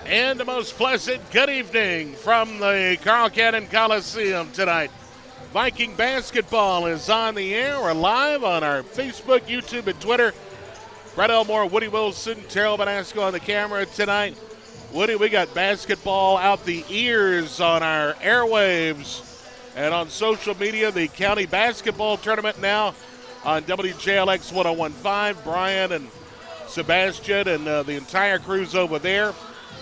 And the most pleasant good evening from the Carl Cannon Coliseum tonight. Viking basketball is on the air. We're live on our Facebook, YouTube, and Twitter. Brett Elmore, Woody Wilson, Terrell Benasco on the camera tonight. Woody, we got basketball out the ears on our airwaves and on social media. The county basketball tournament now on WJLX 101.5. Brian and Sebastian and the entire crew's over there.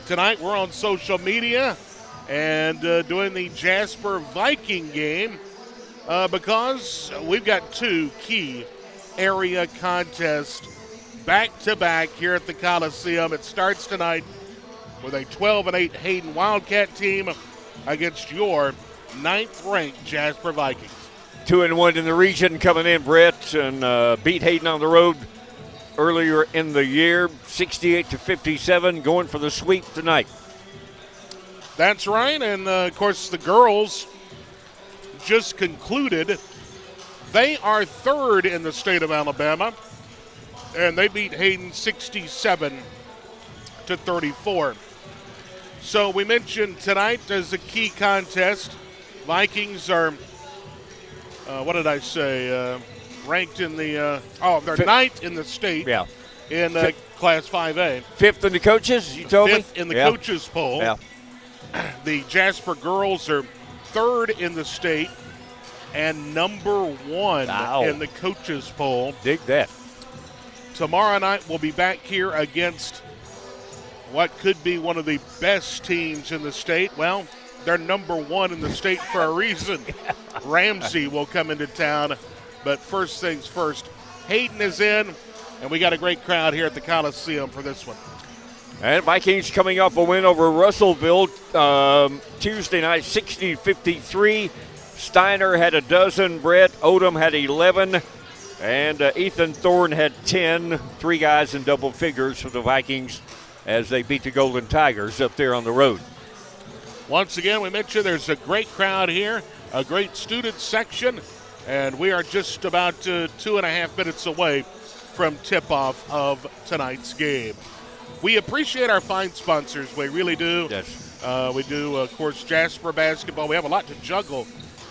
Tonight we're on social media and doing the Jasper Viking game because we've got two key area contests back-to-back here at the Coliseum. It starts tonight with a 12-8 Hayden Wildcat team against your 9th-ranked Jasper Vikings. 2-1 in the region coming in, Brett, and beat Hayden on the road earlier in the year, 68-57, going for the sweep tonight. That's right, and of course the girls just concluded. They are 3rd in the state of Alabama, and they beat Hayden 67-34. So we mentioned tonight as a key contest, Vikings are, what did I say, ranked in the, they're 9th in the state in Class 5A. 5th in the coaches, you told me? 5th in the coaches poll. Yeah. The Jasper girls are 3rd in the state and number 1 in the coaches poll. Dig that. Tomorrow night we'll be back here against what could be one of the best teams in the state. Well, they're number 1 in the state for a reason. Ramsey will come into town. But first things first, Hayden is in, and we got a great crowd here at the Coliseum for this one. And Vikings coming off a win over Russellville Tuesday night, 60-53. Steiner had a dozen, Brett Odom had 11, and Ethan Thorne had 10. 3 guys in double figures for the Vikings as they beat the Golden Tigers up there on the road. Once again, we mentioned there's a great crowd here, a great student section, and we are just about 2.5 minutes away from tip-off of tonight's game. We appreciate our fine sponsors. We really do. Yes. We do, of course, Jasper basketball. We have a lot to juggle.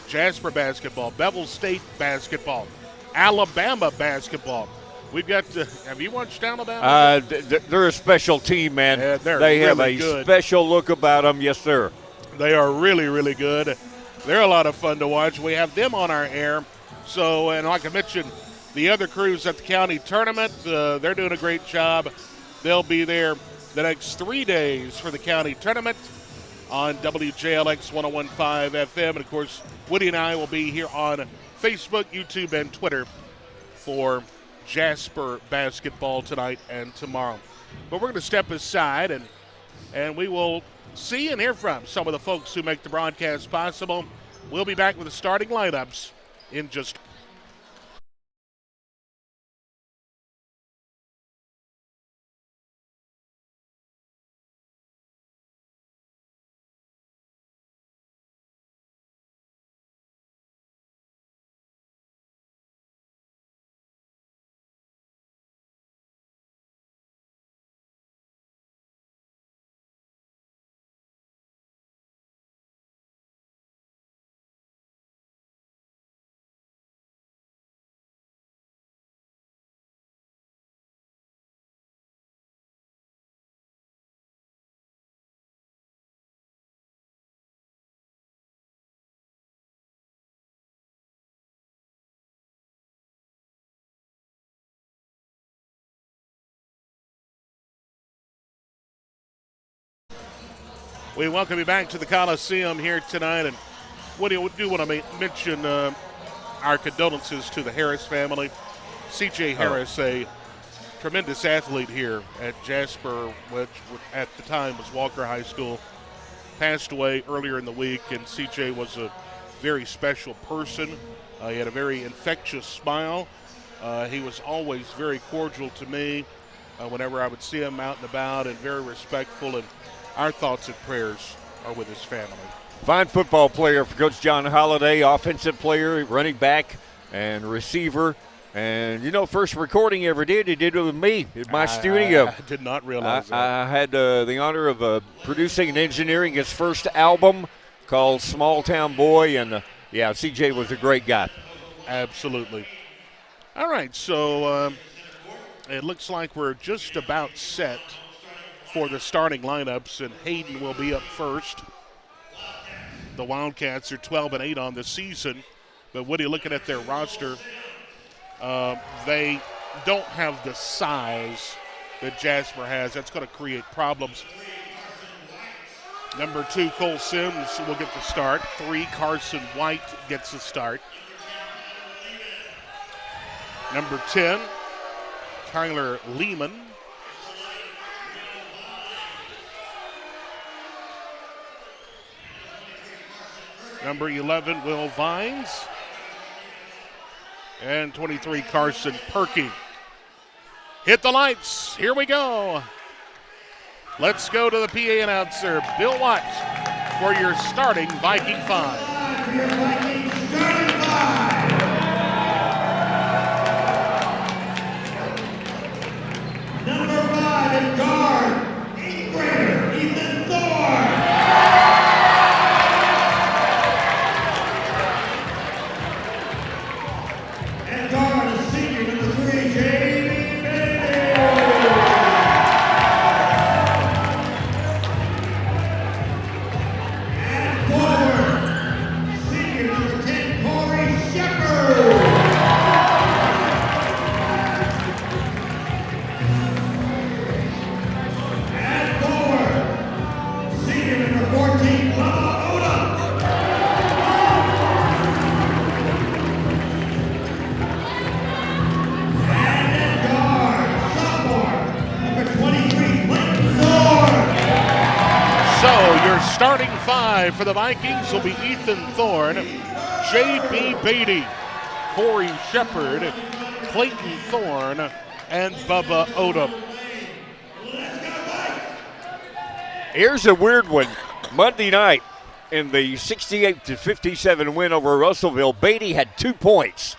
Jasper basketball, Bevel State basketball, Alabama basketball. We've got have you watched Alabama? They're a special team, man. They have really a good. Special look about them. Yes, sir. They are really, really good. They're a lot of fun to watch. We have them on our air. So, and like I mentioned, the other crews at the county tournament, they're doing a great job. They'll be there the next 3 days for the county tournament on WJLX 101.5 FM. And, of course, Woody and I will be here on Facebook, YouTube, and Twitter for Jasper basketball tonight and tomorrow. But we're going to step aside, and we will see and hear from some of the folks who make the broadcast possible. We'll be back with the starting lineups in just we welcome you back to the Coliseum here tonight. And what do you do want to mention our condolences to the Harris family. C.J. Harris, a tremendous athlete here at Jasper, which at the time was Walker High School, passed away earlier in the week. And C.J. was a very special person. He had a very infectious smile. He was always very cordial to me whenever I would see him out and about, and very respectful. And our thoughts and prayers are with his family. Fine football player for Coach John Holliday, offensive player, running back, and receiver. And, first recording he ever did, he did it with me in my studio. I did not realize that. I had the honor of producing and engineering his first album called Small Town Boy. And, CJ was a great guy. Absolutely. All right, so it looks like we're just about set for the starting lineups, and Hayden will be up first. The Wildcats are 12-8 on the season, but Woody, looking at their roster, they don't have the size that Jasper has. That's going to create problems. Number 2, Cole Sims will get the start. 3, Carson White gets the start. Number 10, Tyler Lehman. Number 11, Will Vines. And 23, Carson Perkey. Hit the lights. Here we go. Let's go to the PA announcer, Bill Watt, for your starting Viking 5. Your Viking starting 5. Number 5 in guard, 8th grader, Ethan Thorne. And guard is senior number 3, Jamie Bailey. And forward, senior number 10, Corey Shepard. And forward, senior number 14, Bubba Odom. And in guard, sophomore, number 23, Blake Thorne. So your starting 5 for the Vikings will be Ethan Thorne, J.B. Beatty, Corey Shepard, Clayton Thorne, and Bubba Odom. Here's a weird one. Monday night in the 68-57 win over Russellville, Beatty had 2 points,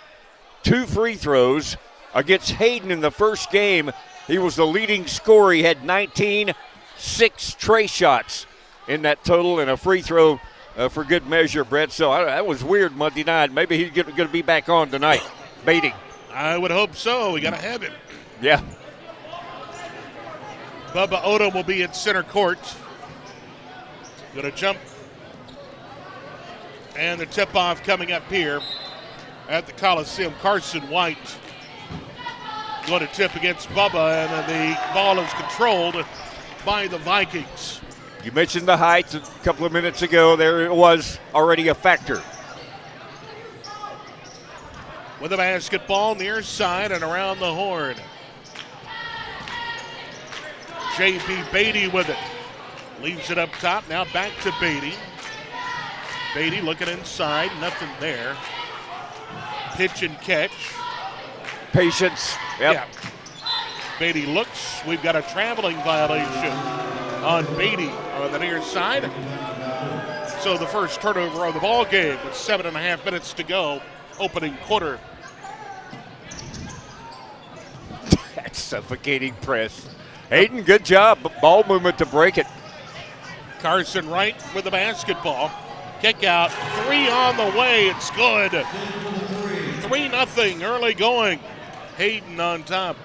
2 free throws against Hayden in the first game. He was the leading scorer. He had 19, 6 tray shots in that total and a free throw for good measure, Brett. So that was weird Monday night. Maybe he's going to be back on tonight. Beatty. I would hope so. We got to have him. Yeah. Bubba Odom will be at center court. Going to jump. And the tip-off coming up here at the Coliseum. Carson White going to tip against Bubba, and the ball is controlled by the Vikings. You mentioned the height a couple of minutes ago. There it was already a factor. With the basketball near side and around the horn. J.B. Beatty with it. Leaves it up top. Now back to Beatty. Beatty looking inside. Nothing there. Pitch and catch. Patience. Yep. Yeah. Beatty looks. We've got a traveling violation on Beatty on the near side. So the first turnover of the ball game with 7.5 minutes to go. Opening quarter. That's suffocating press. Hayden, good job. Ball movement to break it. Carson Wright with the basketball. Kick out. 3 on the way. It's good. 3-0 early going. Hayden on top.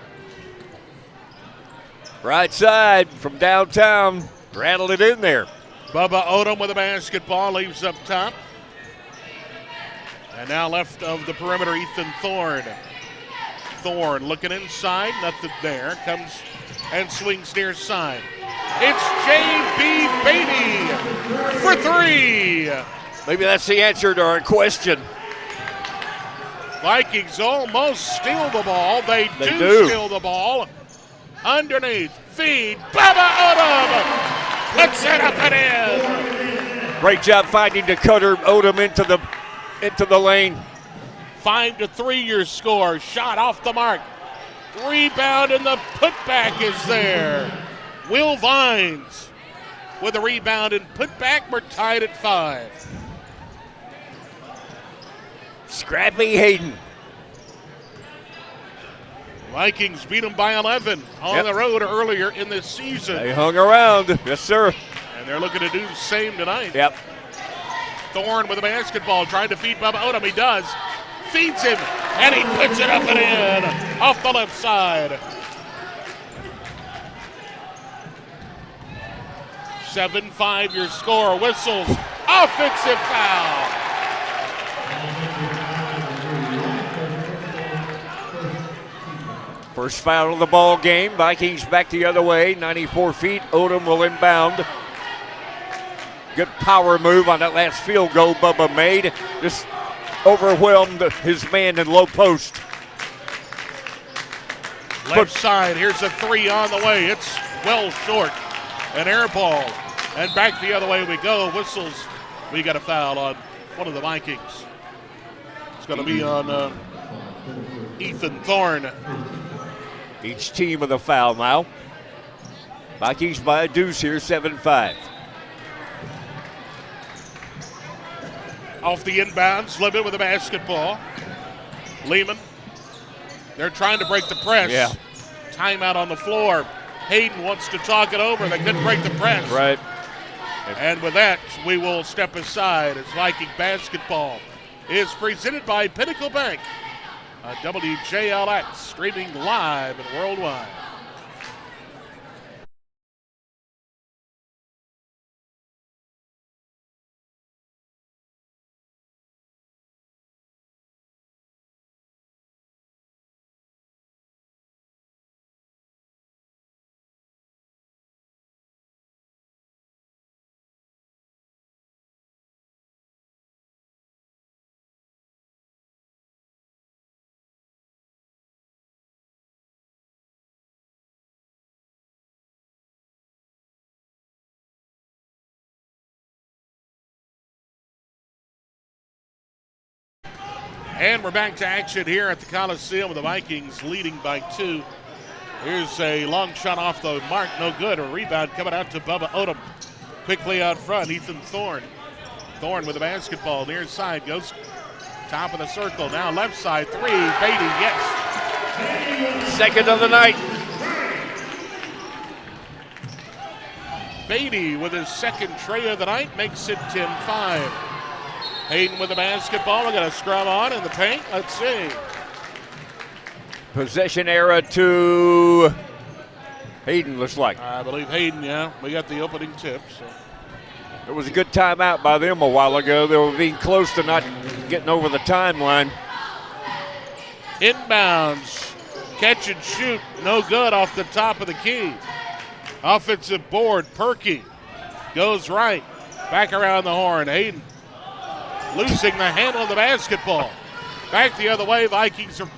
Right side from downtown. Rattled it in there. Bubba Odom with the basketball. Leaves up top. And now left of the perimeter, Ethan Thorne. Thorne looking inside. Nothing there. Comes and swings near side. It's J.B. Beatty for 3. Maybe that's the answer to our question. Vikings almost steal the ball. They do steal the ball. Underneath, feed, Bubba Odom puts it up and in. Great job finding the cutter, Odom into the lane. 5-3 your score. Shot off the mark. Rebound and the putback is there. Will Vines with a rebound and putback. We're tied at 5. Scrappy Hayden. Vikings beat them by 11 on the road earlier in this season. They hung around. Yes, sir. And they're looking to do the same tonight. Yep. Thorne with the basketball, trying to feed Bubba Odom. He does. Feeds him, and he puts it up and in off the left side. 7-5 your score. Whistles. Offensive foul. First foul of the ball game. Vikings back the other way. 94 feet. Odom will inbound. Good power move on that last field goal Bubba made. Just overwhelmed his man in low post. Left side. Here's a three on the way. It's well short. An air ball. And back the other way we go. Whistles. We got a foul on one of the Vikings. It's going to be on Ethan Thorne. Each team with a foul now. Vikings by a deuce here, 7-5. Off the inbounds, Limit with the basketball. Lehman. They're trying to break the press. Yeah. Timeout on the floor. Hayden wants to talk it over. They couldn't break the press. Right. And with that, we will step aside as Viking basketball is presented by Pinnacle Bank. WJLX, streaming live and worldwide. And we're back to action here at the Coliseum with the Vikings leading by 2. Here's a long shot off the mark, no good. A rebound coming out to Bubba Odom. Quickly out front, Ethan Thorne. Thorne with the basketball, near side, goes top of the circle. Now left side, three, Beatty, yes. Second of the night. Beatty with his second tray of the night makes it 10-5. Hayden with the basketball. We're going to scrum on in the paint. Let's see. Possession error to Hayden, looks like. I believe Hayden, yeah. We got the opening tip. So. It was a good timeout by them a while ago. They were being close to not getting over the timeline. Inbounds. Catch and shoot. No good off the top of the key. Offensive board. Perky goes right. Back around the horn. Hayden losing the handle of the basketball. Back the other way. Vikings are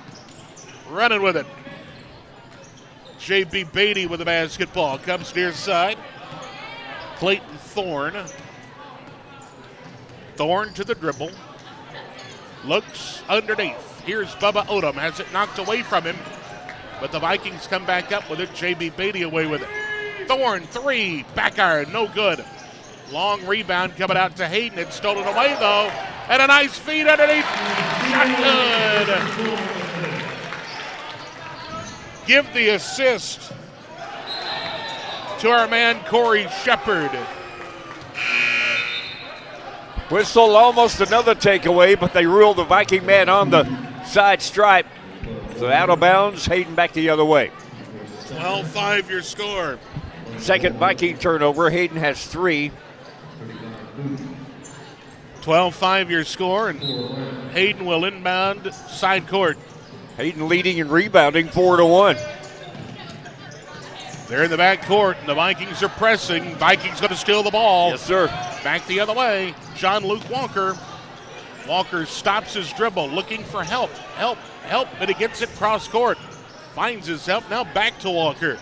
running with it. J.B. Beatty with the basketball. Comes near side. Clayton Thorne. Thorne to the dribble. Looks underneath. Here's Bubba Odom. Has it knocked away from him. But the Vikings come back up with it. J.B. Beatty away with it. Thorne, three. Back iron. No good. Long rebound coming out to Hayden. It's stolen away, though. And a nice feed underneath. Shot good. Give the assist to our man, Corey Shepard. Whistle, almost another takeaway, but they ruled the Viking man on the side stripe. So out of bounds, Hayden back the other way. 12-5 your score. Second Viking turnover. Hayden has 3. 12-5 your score, and Hayden will inbound side court. Hayden leading and rebounding 4-1. They're in the back court, and the Vikings are pressing. Vikings going to steal the ball. Yes, sir. Back the other way, John-Luke Walker. Walker stops his dribble, looking for help, but he gets it cross court. Finds his help, now back to Walker.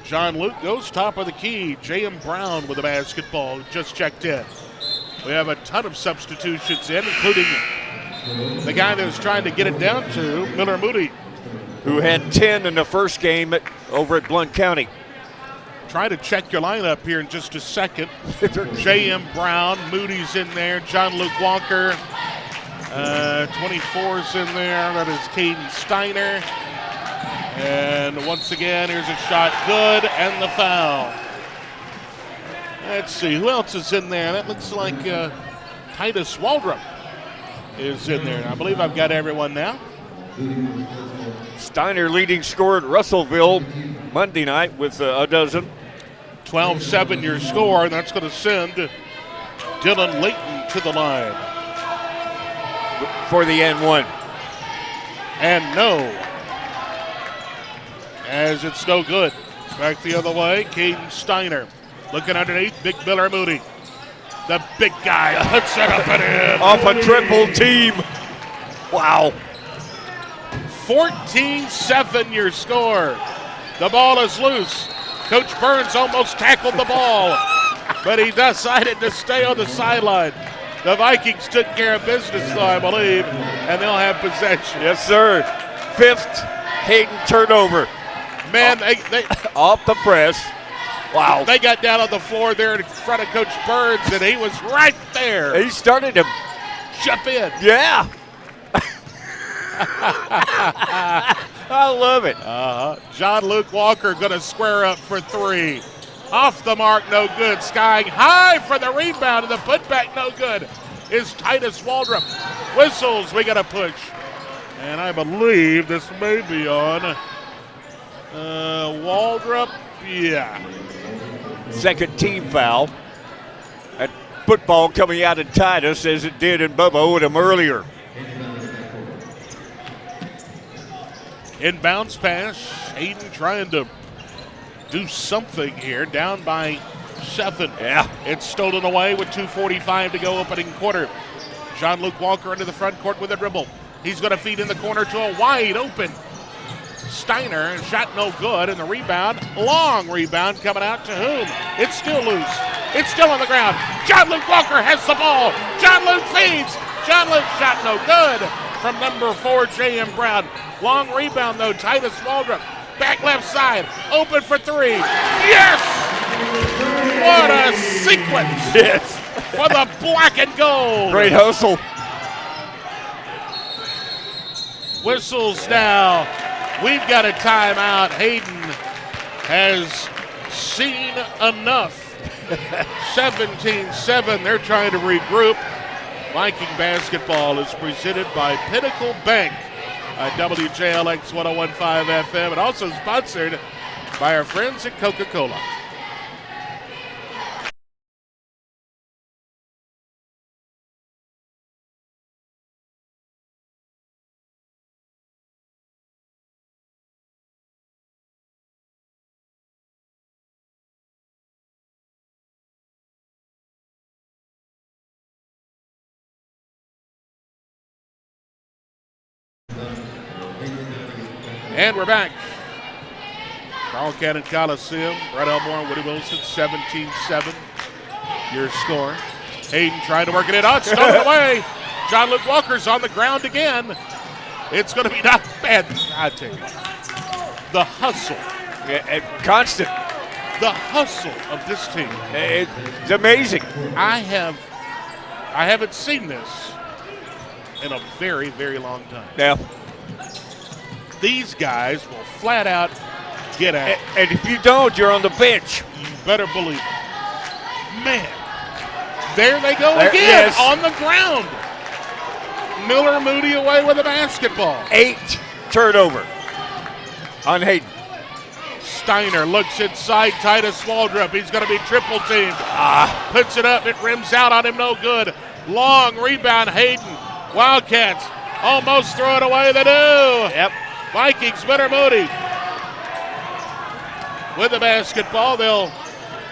John-Luke goes top of the key. J.M. Brown with the basketball, just checked in. We have a ton of substitutions in, including the guy that was trying to get it down to, Miller Moody, who had 10 in the first game over at Blount County. Try to check your lineup here in just a second. J.M. Brown, Moody's in there, John-Luke Walker, 24's in there. That is Caden Steiner. And once again, here's a shot good and the foul. Let's see, who else is in there? That looks like Titus Waldrop is in there. I believe I've got everyone now. Steiner leading scorer at Russellville Monday night with a dozen. 12-7 your score, and that's going to send Dylan Layton to the line. For the N1. And no. As it's no good. Back the other way, Caden Steiner. Looking underneath, Big Miller Moody. The big guy puts it up and in. Off a triple team. Wow. 14-7 your score. The ball is loose. Coach Burns almost tackled the ball, but he decided to stay on the sideline. The Vikings took care of business, though, I believe, and they'll have possession. Yes, sir. 5th Hayden turnover. Man, they off the press. Wow. They got down on the floor there in front of Coach Burns, and he was right there. He started to jump in. Yeah. I love it. John Luke Walker going to square up for 3. Off the mark, no good. Skying high for the rebound, and the putback, no good, is Titus Waldrop. Whistles, we got to push. And I believe this may be on Waldrop. Yeah. Second team foul. That football coming out of Titus as it did in Bubba Odom earlier. Inbounds pass. Hayden trying to do something here. Down by 7. Yeah. It's stolen away with 2:45 to go opening quarter. John Luke Walker into the front court with a dribble. He's going to feed in the corner to a wide open Steiner. Shot no good, and the rebound, long rebound coming out to whom? It's still loose. It's still on the ground. John Luke Walker has the ball. John Luke feeds. John Luke shot no good from number 4, J.M. Brown. Long rebound, though, Titus Waldrop. Back left side, open for 3. Yes! What a sequence! Yes. For the black and gold. Great hustle. Whistles now. We've got a timeout. Hayden has seen enough. 17-7. They're trying to regroup. Viking basketball is presented by Pinnacle Bank at WJLX 101.5 FM, and also sponsored by our friends at Coca-Cola. And we're back. Carl Cannon Coliseum, Brett Elmore, Woody Wilson, 17-7. Your score. Hayden trying to work it in. Oh, it's stolen away. John Luke Walker's on the ground again. It's going to be not bad. I tell you. The hustle. Yeah, constant. The hustle of this team. It's amazing. I haven't seen this in a very, very long time. Yeah. These guys will flat out get at it. And if you don't, you're on the bench. You better believe it. Man, there they go again, yes. On the ground. Miller Moody away with the basketball. 8 turnover on Hayden. Steiner looks inside Titus Waldrop. He's going to be triple teamed. Puts it up. It rims out on him. No good. Long rebound, Hayden. Wildcats almost throw it away. They do. Yep. Vikings, Miller Moody with the basketball. They'll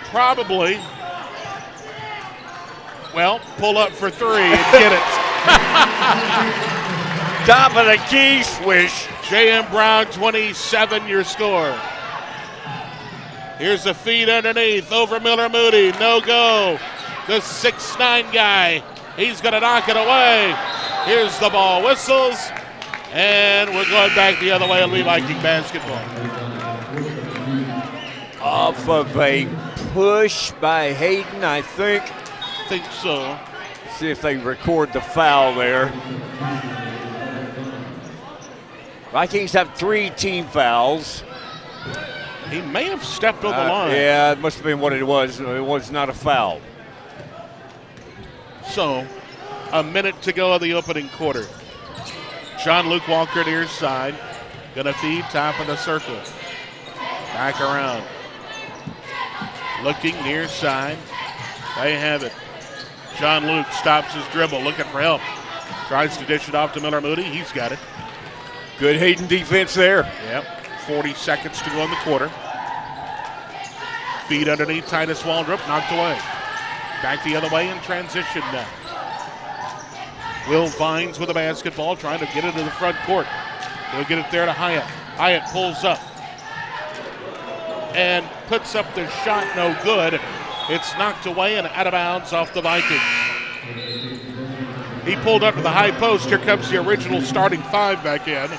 probably, pull up for 3 and get it. Top of the key swish. J.M. Brown, 27, your score. Here's a feed underneath over Miller Moody. No go. The 6'9" guy. He's going to knock it away. Here's the ball. Whistles. And we're going back the other way. It'll be Viking basketball. Off of a push by Hayden, I think. Think so. See if they record the foul there. Vikings have 3 team fouls. He may have stepped on the line. Yeah, it must have been what it was. It was not a foul. So, a minute to go of the opening quarter. John Luke Walker near side. Gonna feed top of the circle. Back around. Looking near side. They have it. John Luke stops his dribble, looking for help. Tries to dish it off to Miller Moody. He's got it. Good Hayden defense there. Yep. 40 seconds to go in the quarter. Feed underneath Titus Waldrop, knocked away. Back the other way in transition now. Will Vines with the basketball, trying to get it to the front court. He'll get it there to Hyatt. Hyatt pulls up and puts up the shot, no good. It's knocked away and out of bounds off the Vikings. He pulled up to the high post. Here comes the original starting 5 back in.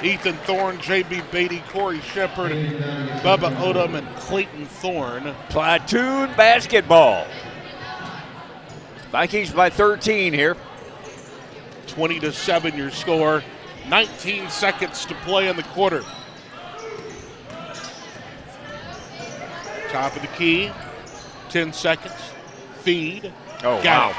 Ethan Thorne, J.B. Beatty, Corey Shepard, Bubba Odom, and Clayton Thorne. Platoon basketball. Vikings by 13 here. 20-7 your score. 19 seconds to play in the quarter. Top of the key. 10 seconds. Feed. Oh, Got wow. it.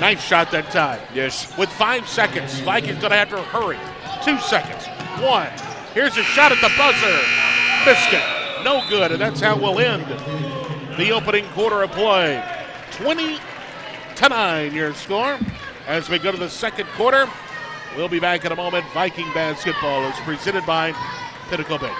Nice shot that time. Yes. With 5 seconds, Vikings going to have to hurry. 2 seconds. 1. Here's a shot at the buzzer. Missed it. No good, and that's how we'll end the opening quarter of play. 20-9 your score. As we go to the second quarter, we'll be back in a moment. Viking basketball is presented by Pinnacle Bank.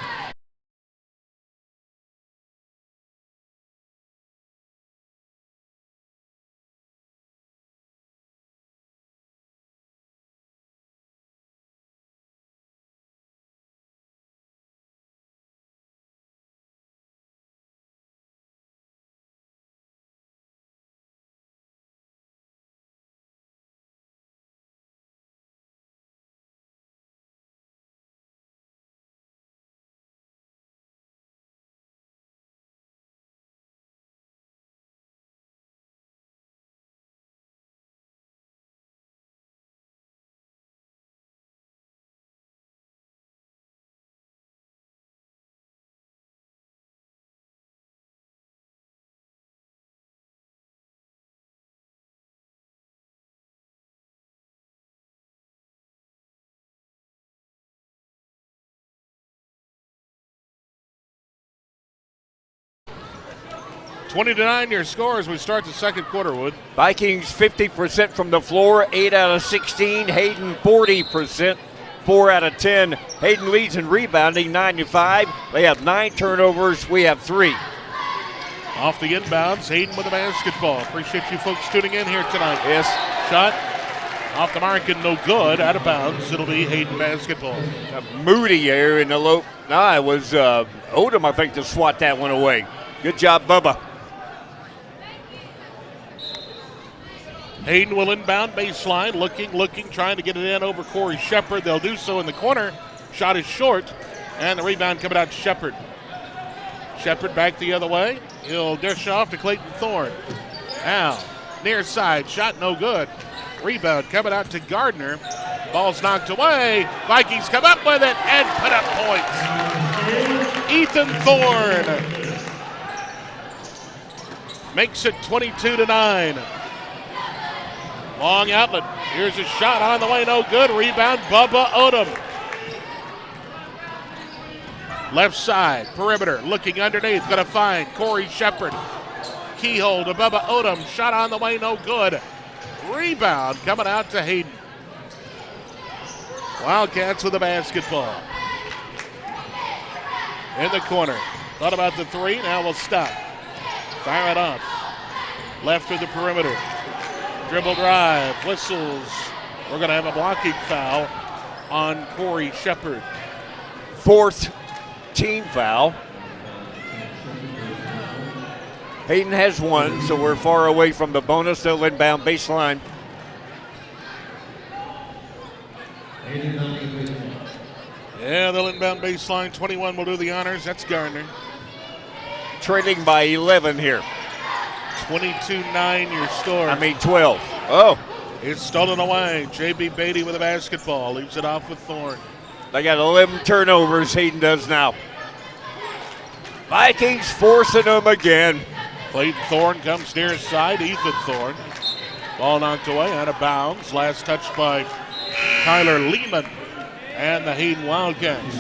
Twenty to 9 your score as we start the second quarter, Wood. Vikings 50% from the floor, 8 out of 16. Hayden 40%, 4 out of 10. Hayden leads in rebounding, 9-5. They have 9 turnovers. We have 3. Off the inbounds, Hayden with the basketball. Appreciate you folks tuning in here tonight. Yes. Shot off the mark and no good. Out of bounds. It'll be Hayden basketball. Moody there in the low. Nah, it was Odom, I think, to swat that one away. Good job, Bubba. Hayden will inbound baseline, looking, trying to get it in over Corey Shepard. They'll do so in the corner. Shot is short, and the rebound coming out to Shepard. Shepard back the other way. He'll dish off to Clayton Thorne. Now, near side, shot no good. Rebound coming out to Gardner. Ball's knocked away. Vikings come up with it and put up points. Ethan Thorne makes it 22-9. Long outlet. Here's a shot on the way, no good. Rebound, Bubba Odom. Left side, perimeter, looking underneath. Going to find Corey Shepard. Keyhole to Bubba Odom. Shot on the way, no good. Rebound coming out to Hayden. Wildcats with the basketball. In the corner. Thought about the 3, now we'll stop. Fire it off. Left of the perimeter. Dribble drive, whistles. We're going to have a blocking foul on Corey Shepard. 4th team foul. Hayden has 1, so we're far away from the bonus. They'll inbound baseline. Yeah, they'll inbound baseline. 21 will do the honors. That's Gardner. Trailing by 11 here. 22-9 your score. 12. Oh, It's stolen away. J.B. Beatty with a basketball. Leaves it off with Thorne. They got 11 turnovers, Hayden does now. Vikings forcing them again. Clayton Thorne comes near his side. Ethan Thorne. Ball knocked away, out of bounds. Last touch by Tyler Lehman and the Hayden Wildcats.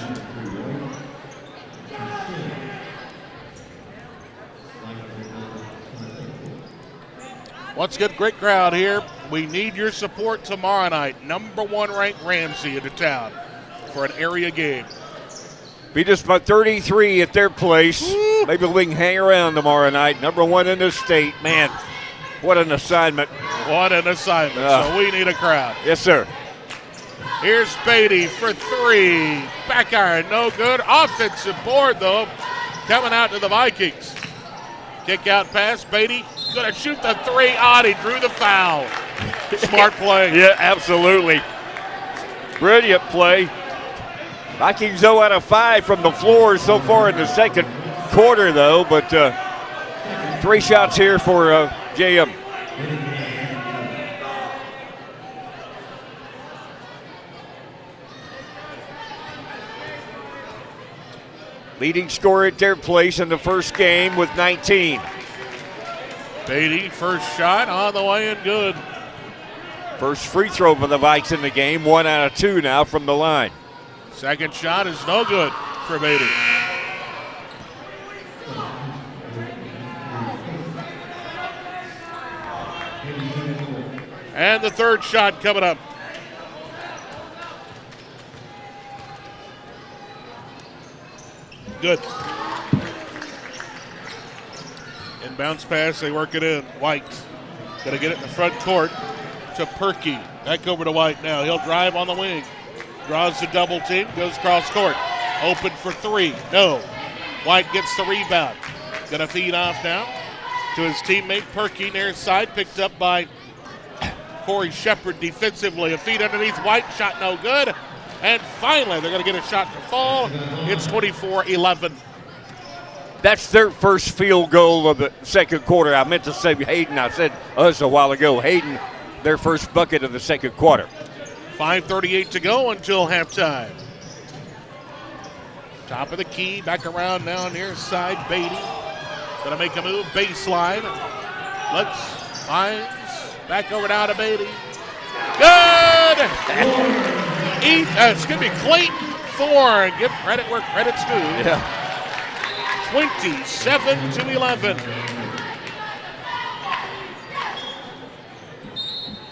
Once again, great crowd here. We need your support tomorrow night. Number 1 ranked Ramsey into town for an area game. Beat us by 33 at their place. Woo. Maybe we can hang around tomorrow night. Number 1 in the state. Man, what an assignment. What an assignment. So we need a crowd. Yes, sir. Here's Beatty for 3. Back iron, no good. Offensive board, though, coming out to the Vikings. Kick out pass. Beatty going to shoot the 3. He drew the foul. Smart play. Yeah, absolutely. Brilliant play. Vikings 0 out of 5 from the floor so far in the second quarter, though, but 3 shots here for JM. Leading scorer at their place in the first game with 19. Beatty, first shot on the way and good. First free throw for the Vikes in the game, 1 out of 2 now from the line. Second shot is no good for Beatty. And the third shot coming up. Good. Inbounds pass, they work it in. White gonna get it in the front court to Perkey. Back over to White now. He'll drive on the wing. Draws the double team, goes cross court. Open for 3. No. White gets the rebound. Gonna feed off now to his teammate Perkey near his side. Picked up by Corey Shepard defensively. A feed underneath White. Shot no good. And finally, they're going to get a shot to fall. It's 24-11. That's their first field goal of the second quarter. I meant to say Hayden. I said us a while ago. Hayden, their first bucket of the second quarter. 5:38 to go until halftime. Top of the key, back around now near side. Beatty going to make a move, baseline. Looks, finds, back over now to Beatty. Good! Clayton Thorne. Give credit where credit's due. Yeah. 27-11.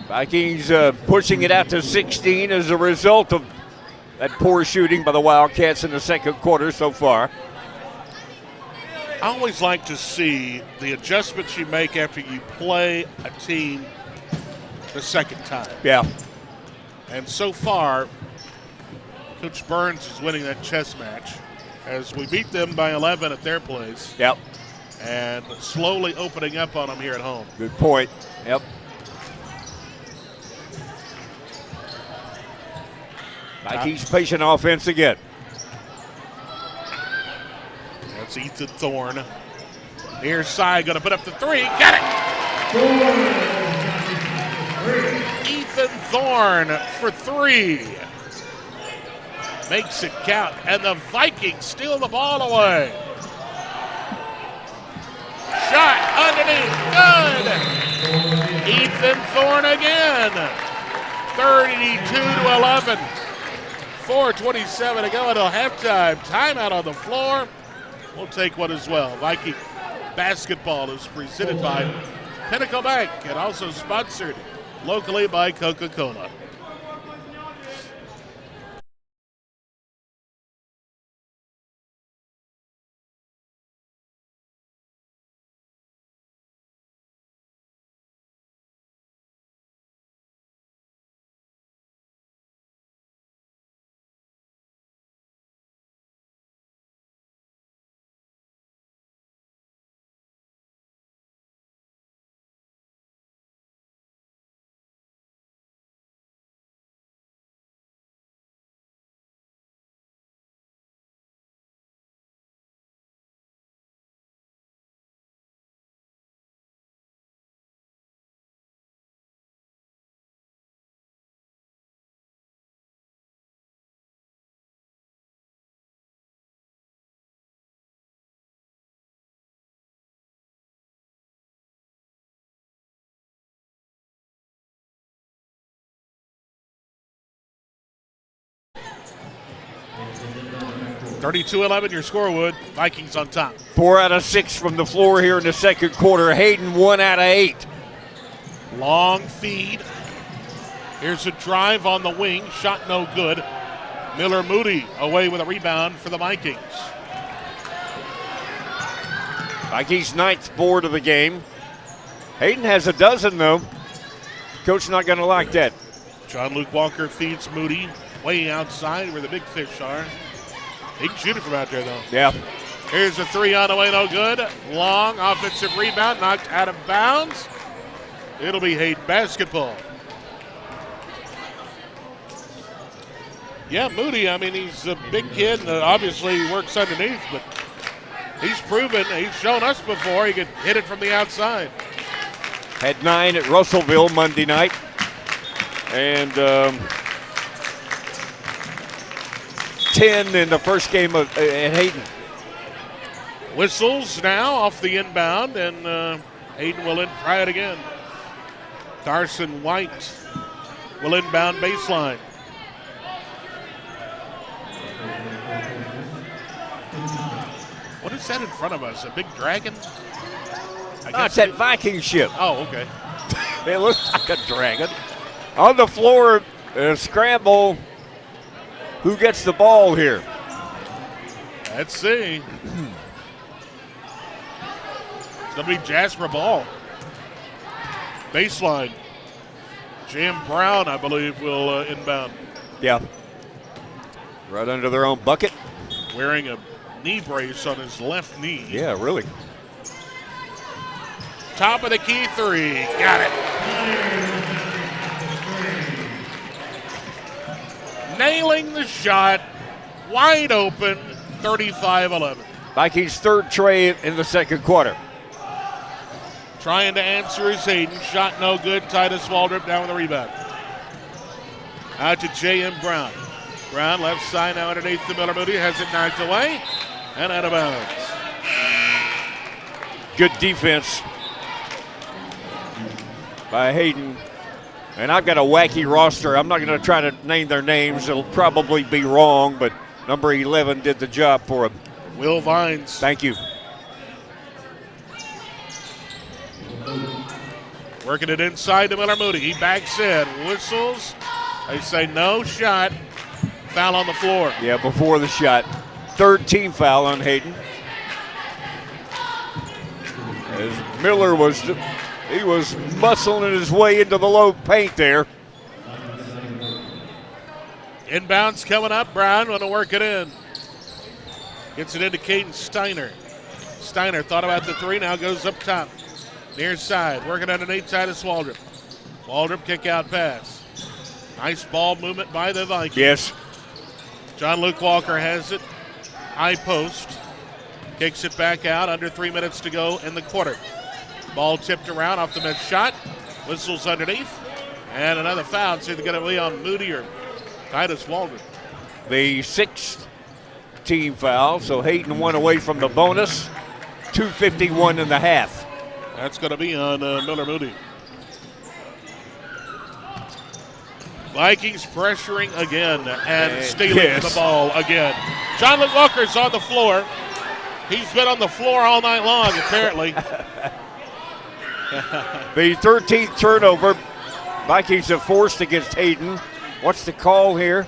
Vikings pushing it out to 16 as a result of that poor shooting by the Wildcats in the second quarter so far. I always like to see the adjustments you make after you play a team the second time. Yeah. And so far, Coach Burns is winning that chess match as we beat them by 11 at their place. Yep. And slowly opening up on them here at home. Good point. Yep. Vikings patient offense again. That's Ethan Thorne. Near side, going to put up the 3. Got it! Ethan Thorne for 3. Makes it count, and the Vikings steal the ball away. Shot underneath, good! Ethan Thorne again. 32-11. 4:27 to go until halftime. Timeout on the floor. We'll take one as well. Viking basketball is presented by Pinnacle Bank and also sponsored locally by Coca-Cola. 32-11 your score, Wood. Vikings on top. 4 out of 6 from the floor here in the second quarter. Hayden 1 out of 8. Long feed. Here's a drive on the wing. Shot no good. Miller Moody away with a rebound for the Vikings. Vikings' 9th board of the game. Hayden has a dozen, though. Coach not going to like that. John Luke Walker feeds Moody way outside where the big fish are. He can shoot it from out there, though. Yeah. Here's a three on the way, no good. Long offensive rebound, knocked out of bounds. It'll be Hayden basketball. Yeah, Moody, I mean, he's a big kid and obviously he works underneath, but he's proven, he's shown us before he could hit it from the outside. Had 9 at Russellville Monday night. And 10 in the first game at Hayden. Whistles now off the inbound, and Hayden will try it again. Carson White will inbound baseline. What is that in front of us? A big dragon? It's that Viking ship. Oh, okay. It looks like a dragon. On the floor, scramble. Who gets the ball here? Let's see. It's going to be Jasper ball. Baseline. Jim Brown, I believe, will inbound. Yeah. Right under their own bucket. Wearing a knee brace on his left knee. Yeah, really. Top of the key three. Got it. Nailing the shot. Wide open. 35-11. Vikings' third tray in the second quarter. Trying to answer is Hayden. Shot no good. Titus Waldrop down with the rebound. Out to J.M. Brown. Brown left side now underneath the Miller Moody. Has it knocked away and out of bounds. Good defense by Hayden. And I've got a wacky roster. I'm not going to try to name their names. It'll probably be wrong, but number 11 did the job for him. Will Vines. Thank you. Working it inside to Miller Moody. He backs in. Whistles. They say no shot. Foul on the floor. Yeah, before the shot. Third team foul on Hayden. As Miller was muscling his way into the low paint there. Inbounds coming up. Brown going to work it in. Gets it into Caden Steiner. Steiner thought about the three, now goes up top. Near side, working underneath Titus Waldrop. Waldrop kick out pass. Nice ball movement by the Vikings. Yes. John Luke Walker has it. High post. Kicks it back out. Under 3 minutes to go in the quarter. Ball tipped around off the mid shot. Whistles underneath. And another foul. It's either going to be on Moody or Titus Waldrop. The sixth team foul, so Hayden went away from the bonus. 2:51 in the half. That's going to be on Miller Moody. Vikings pressuring again and stealing the ball again. John Luke Walker's on the floor. He's been on the floor all night long, apparently. The 13th turnover. Vikings have forced against Hayden. What's the call here?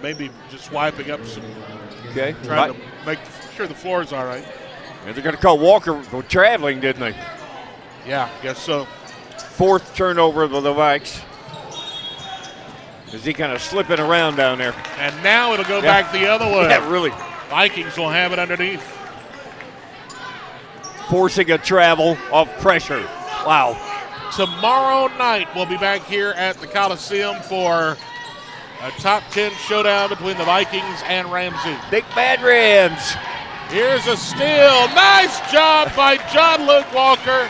Maybe just wiping up some. Okay. Trying to make sure the floor is all right. And they're going to call Walker for traveling, didn't they? Yeah, guess so. Fourth turnover of the Vikes. Is he kind of slipping around down there? And now it'll go back the other way. Yeah, really. Vikings will have it underneath. Forcing a travel of pressure. Wow. Tomorrow night we'll be back here at the Coliseum for a top 10 showdown between the Vikings and Ramsey. Big Bad Rams. Here's a steal. Nice job by John Luke Walker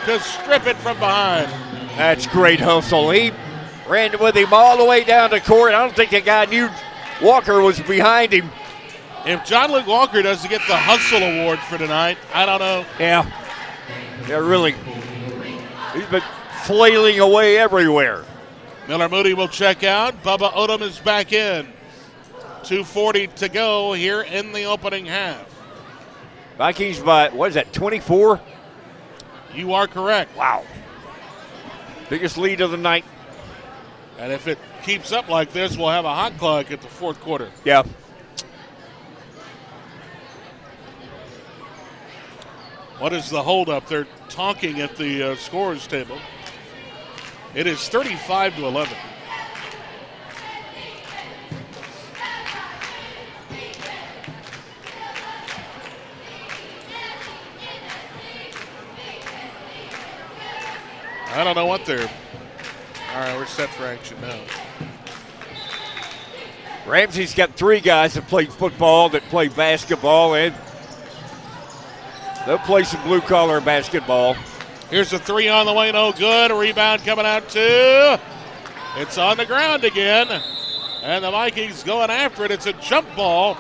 to strip it from behind. That's great hustle. He ran with him all the way down the court. I don't think the guy knew Walker was behind him. If John Luke Walker doesn't get the hustle award for tonight, I don't know. Yeah. Yeah, really. He's been flailing away everywhere. Miller Moody will check out. Bubba Odom is back in. 2:40 to go here in the opening half. Vikings by, what is that, 24? You are correct. Wow. Biggest lead of the night. And if it keeps up like this, we'll have a hot clock at the fourth quarter. Yeah. What is the holdup? They're talking at the scorers table. It is 35-11. I don't know what they're. All right, we're set for action now. Ramsey's got 3 guys that play football, that play basketball, and they'll play some blue-collar basketball. Here's a 3 on the way, no good. A rebound coming out too. It's on the ground again. And the Vikings going after it. It's a jump ball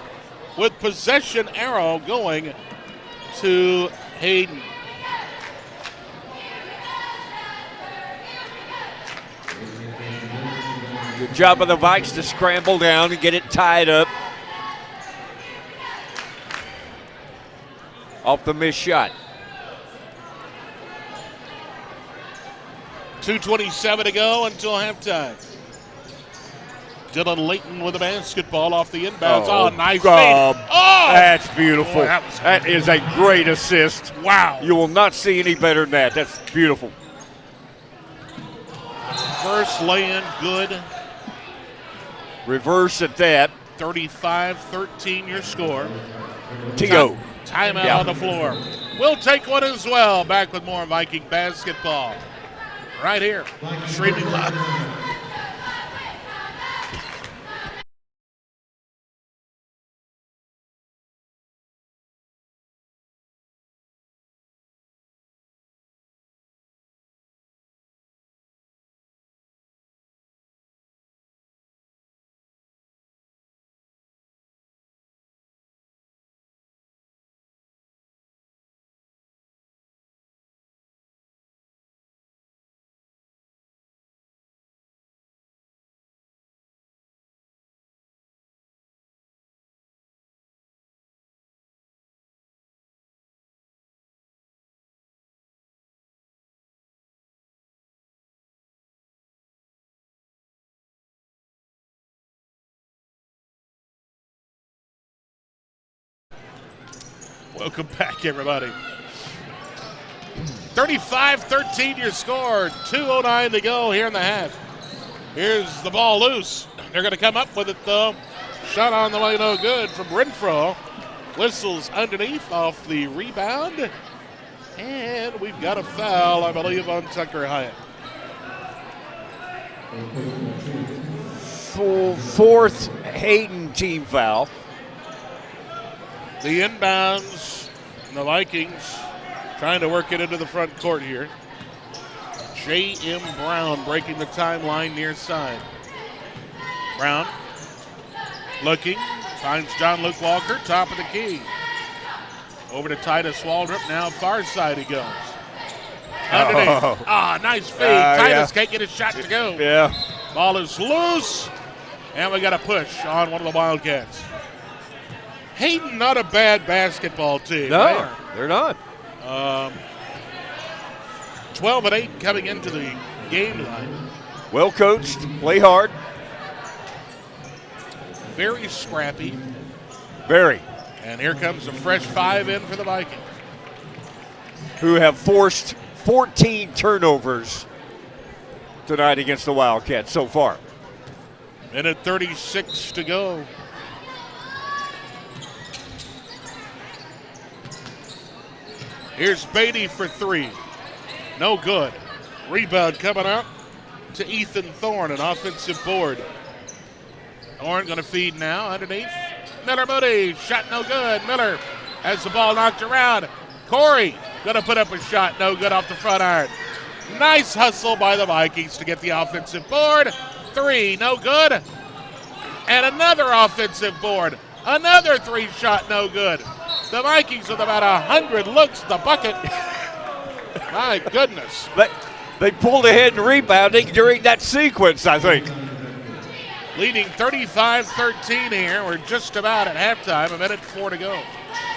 with possession arrow going to Hayden. Good job of the Vikes to scramble down and get it tied up. Off the missed shot. 2:27 to go until halftime. Dylan Layton with a basketball off the inbounds. Oh, nice fade. Oh! That's beautiful. Boy, that is a great assist. Wow. You will not see any better than that. That's beautiful. First lay-in, good. Reverse at that. 35-13 your score. T.O. Timeout on the floor. We'll take one as well. Back with more Viking basketball. Right here. Streaming live. Welcome back, everybody. 35-13 your score. 2:09 to go here in the half. Here's the ball loose. They're going to come up with it, though. Shot on the way, no good from Renfro. Whistles underneath off the rebound. And we've got a foul, I believe, on Tucker Hyatt. Fourth Hayden team foul. The inbounds, the Vikings trying to work it into the front court here. J.M. Brown breaking the timeline near side. Brown looking, finds John Luke Walker, top of the key. Over to Titus Waldrop, now far side he goes. Underneath. Nice fade. Titus can't get his shot to go. Yeah. Ball is loose, and we got a push on one of the Wildcats. Hayden, not a bad basketball team. No, they're not. 12-8 coming into the game line. Well coached, play hard. Very scrappy. Very. And here comes a fresh 5 in for the Vikings. Who have forced 14 turnovers tonight against the Wildcats so far. Minute 36 to go. Here's Beatty for 3. No good. Rebound coming out to Ethan Thorne, an offensive board. Thorne going to feed now underneath. Miller Moody, shot no good. Miller has the ball knocked around. Corey going to put up a shot, no good off the front iron. Nice hustle by the Vikings to get the offensive board. 3, no good. And another offensive board. Another 3 shot, no good. The Vikings with about 100 looks at the bucket. My goodness. But they pulled ahead in rebounding during that sequence, I think. leading 35-13 here. We're just about at halftime, 1:04 to go.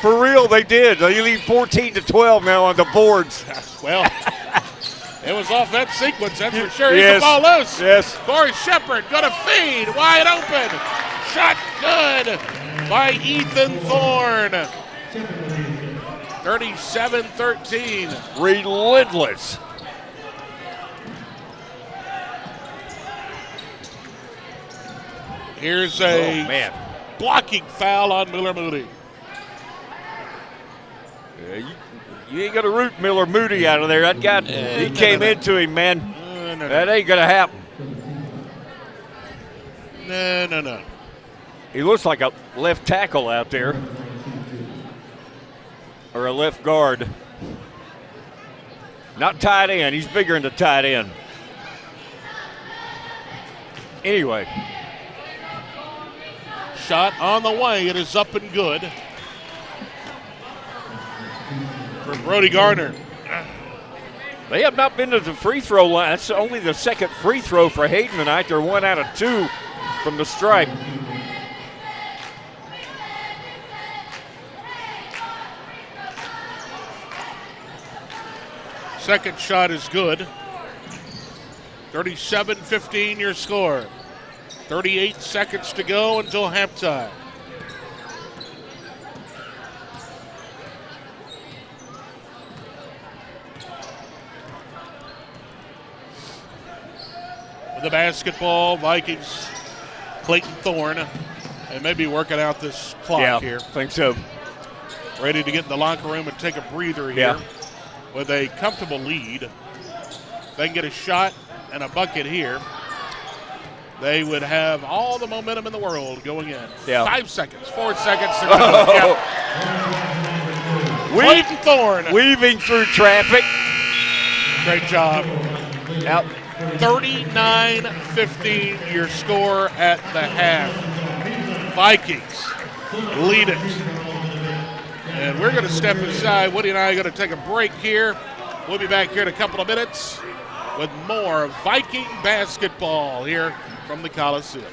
For real, they did. They lead 14-12 now on the boards. Well, it was off that sequence, that's for sure. Here's Yes. the ball loose. Yes. Corey Shepard gonna feed, wide open. Shot good by Ethan Thorne. 37-13. Relentless. Here's Oh, a man. blocking foul on Miller Moody. Yeah, you ain't going to root Miller Moody out of there. That guy, he came into him, man. No. That ain't going to happen. No. He looks like a left tackle out there. Or a left guard. Not tight end. He's bigger than the tight end. Anyway. Shot on the way. It is up and good for Brody Gardner. They have not been to the free throw line. That's only the second free throw for Hayden tonight. They're 1 out of 2 from the stripe. Second shot is good. 37-15 your score. 38 seconds to go until halftime. With the basketball, Vikings, Clayton Thorne. They may be working out this clock here. I think so. Ready to get in the locker room and take a breather here. Yeah. With a comfortable lead. If they can get a shot and a bucket here, they would have all the momentum in the world going in. Yeah. 5 seconds, 4 seconds to go. Yep. Clayton Thorne. Weaving through traffic. Great job. Out. 39-15 your score at the half. Vikings lead it. And we're going to step aside. Woody and I are going to take a break here. We'll be back here in a couple of minutes with more Viking basketball here from the Coliseum.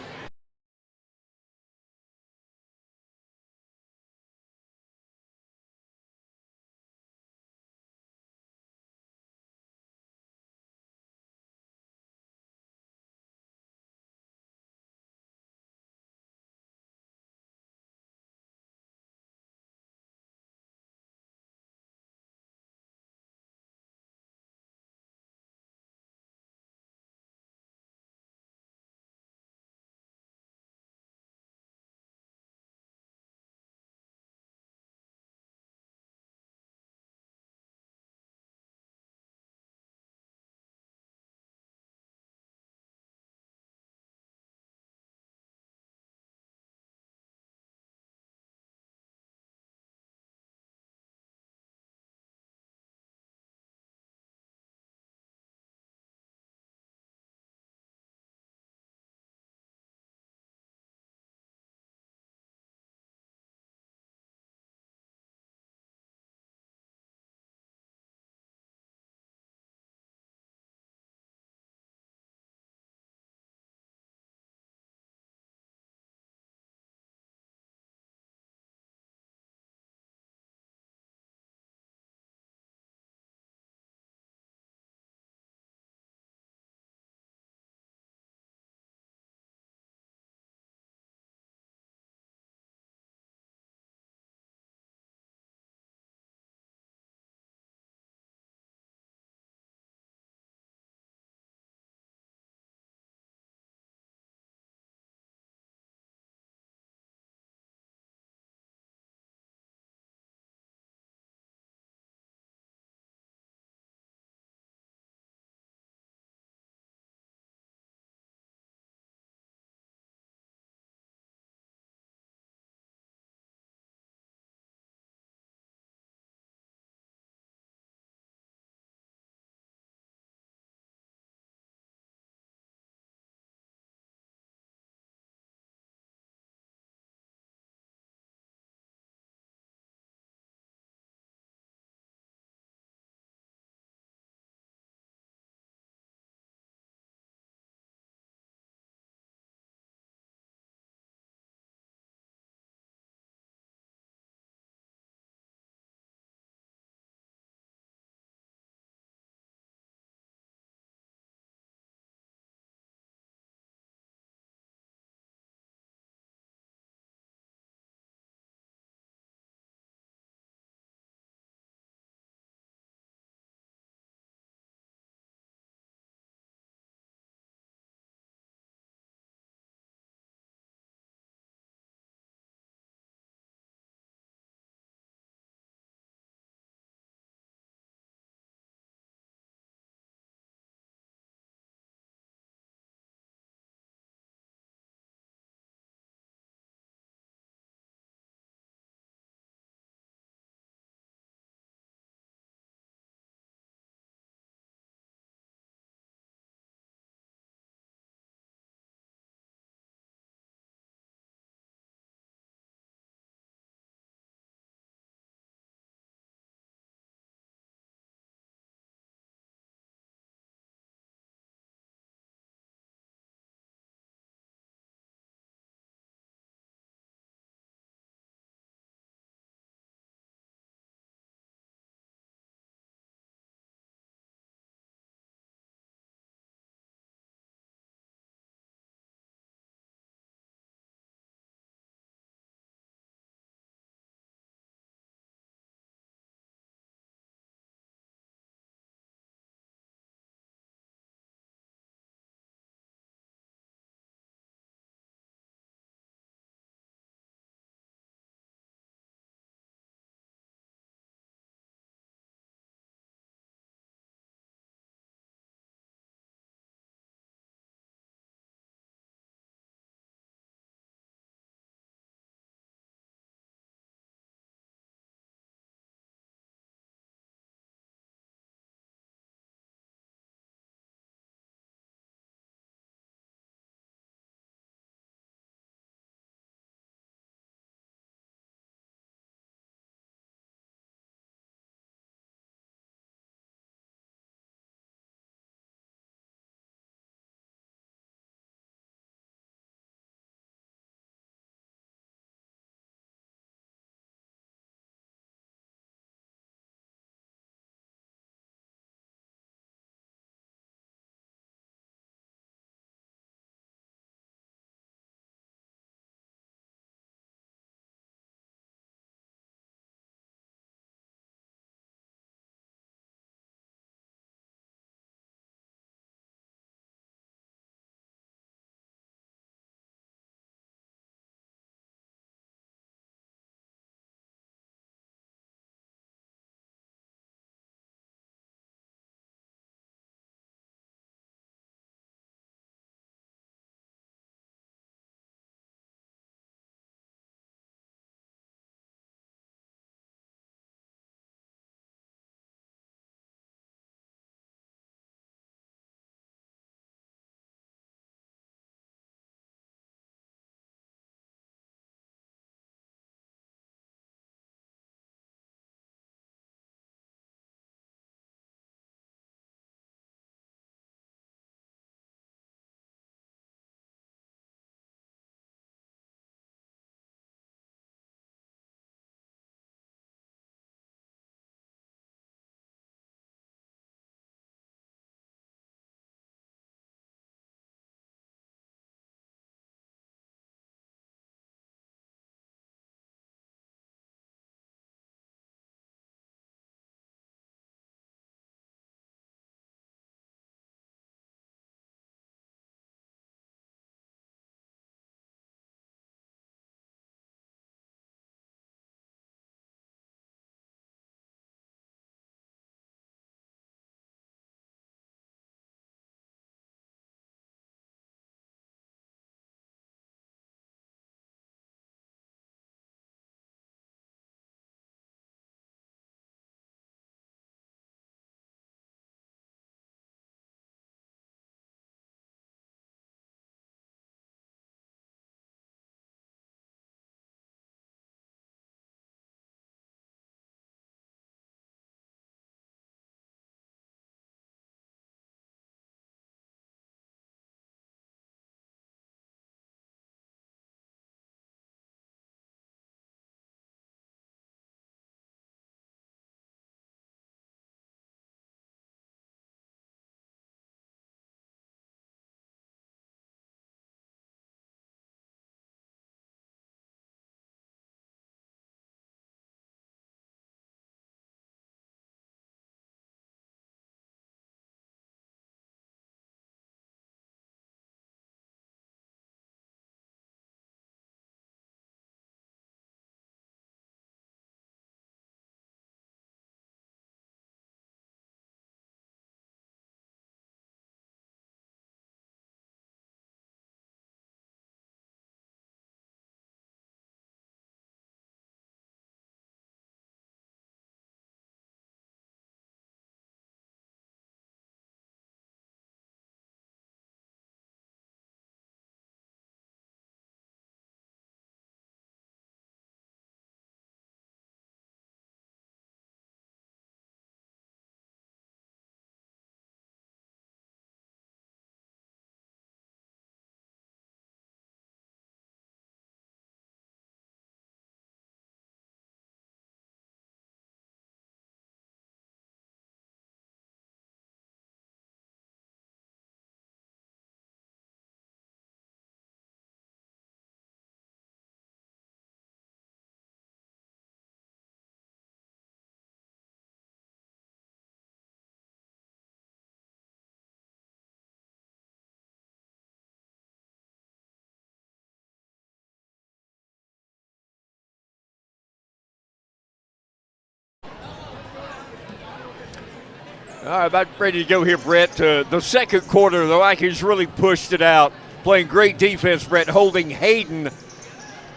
All right, about ready to go here, Brett. The second quarter, the Vikings really pushed it out, playing great defense, Brett, holding Hayden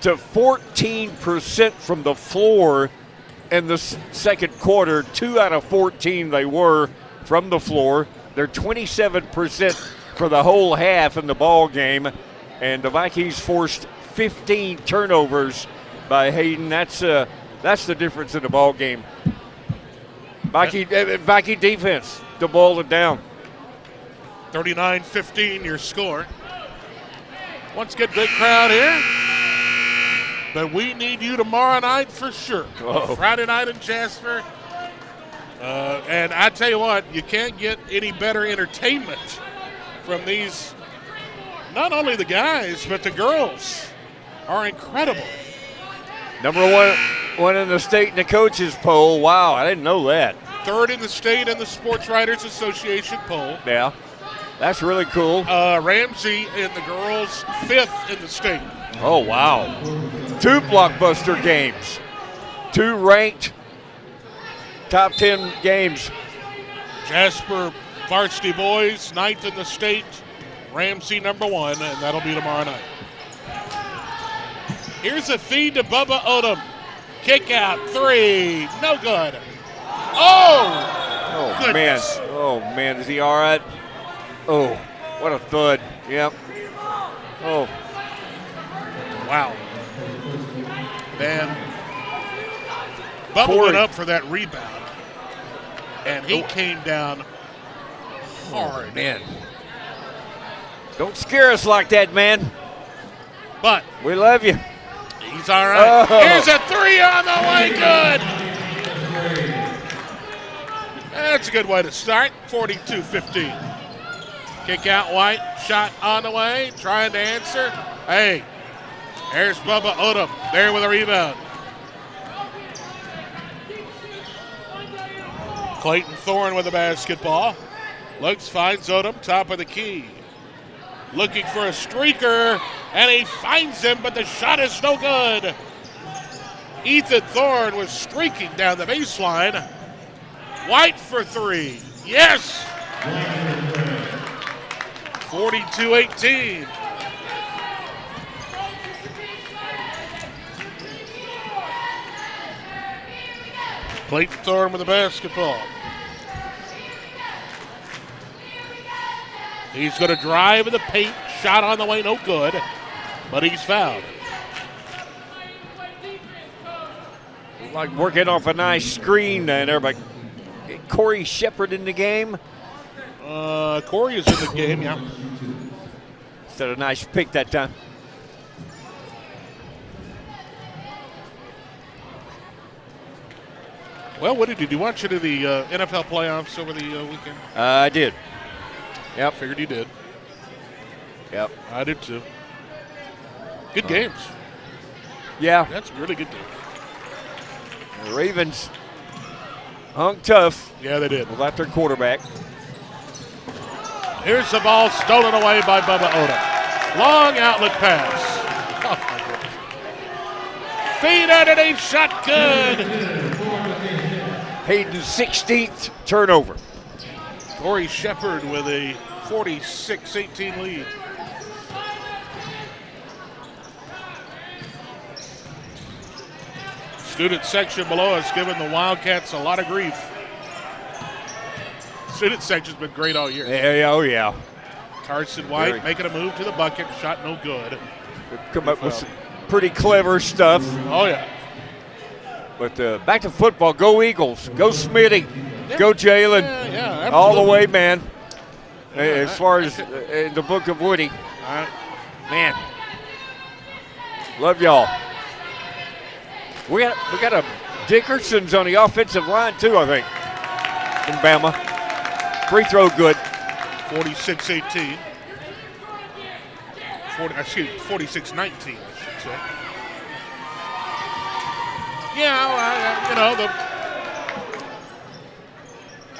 to 14% from the floor in the second quarter. 2 out of 14 they were from the floor. They're 27% for the whole half in the ball game, and the Vikings forced 15 turnovers by Hayden. That's the difference in the ball game. Viking defense to boil it down. 39-15 your score. Once again, big crowd here. But we need you tomorrow night for sure. Oh. Friday night in Jasper. And I tell you what, you can't get any better entertainment from these, not only the guys, but the girls are incredible. Number one in the state in the coaches poll. Wow, I didn't know that. Third in the state in the Sports Writers Association poll. Yeah, that's really cool. Ramsey and the girls 5th in the state. Oh, wow. 2 blockbuster games. 2 ranked top 10 games. Jasper varsity boys 9th in the state. Ramsey number 1, and that'll be tomorrow night. Here's a feed to Bubba Odom. Kick out, 3, no good. Oh goodness. Man. Oh, man, is he all right? Oh, what a thud. Yep. Oh. Wow. Man. Bubba went up for that rebound, and he came down hard. Oh, man. Don't scare us like that, man. But we love you. He's all right. Oh. Here's a 3 on the way. Good. That's a good way to start. 42-15. Kick out White. Shot on the way. Trying to answer. Hey, there's Bubba Odom there with a rebound. Clayton Thorne with the basketball. Looks, finds Odom, top of the key. Looking for a streaker, and he finds him, but the shot is no good. Ethan Thorne was streaking down the baseline. White for 3. Yes! 42-18. Clayton Thorne with the basketball. He's going to drive in the paint. Shot on the way, no good. But he's fouled. Like working off a nice screen there, but Corey Shepard in the game. Corey is in the game, yeah. Instead of a nice pick that time. Well, what did you do? Watch any of the NFL playoffs over the weekend? I did. Yep. Figured you did. Yep. I did too. Good games. Yeah. That's really good games. The Ravens hung tough. Yeah, they did. Without their quarterback. Here's the ball stolen away by Bubba Odom. Long outlet pass. Oh, my goodness. Feed underneath, shot good. Hayden's 16th turnover. Corey Shepard with a 46-18 lead. Student section below us giving the Wildcats a lot of grief. Student section's been great all year. Yeah, oh yeah. Carson White making a move to the bucket, shot no good. Come up with some pretty clever stuff. Oh yeah. But back to football. Go Eagles. Go Smitty. Yeah. Go Jalen. Yeah, all the way, man. Yeah, as far as in the book of Woody. Man. Love y'all. We got a Dickerson's on the offensive line too, I think. In Bama. Free throw good. 46-18. 46-19, I should say. Yeah,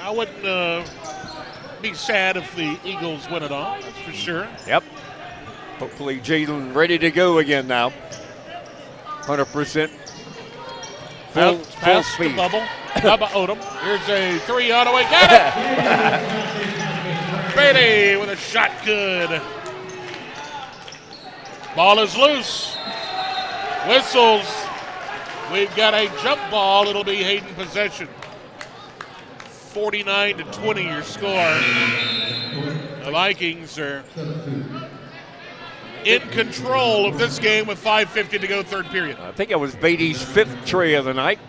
I wouldn't be sad if the Eagles win it all, that's for sure. Yep. Hopefully Jalen ready to go again now. 100%. Full Pass speed. the bubble. Bubba Odom. Here's a 3 on the way. Got it! Beatty with a shot. Good. Ball is loose. Whistles. We've got a jump ball. It'll be Hayden possession. 49-20 your score. The Vikings are in control of this game with 5:50 to go, third period. I think it was Beatty's 5th tray of the night.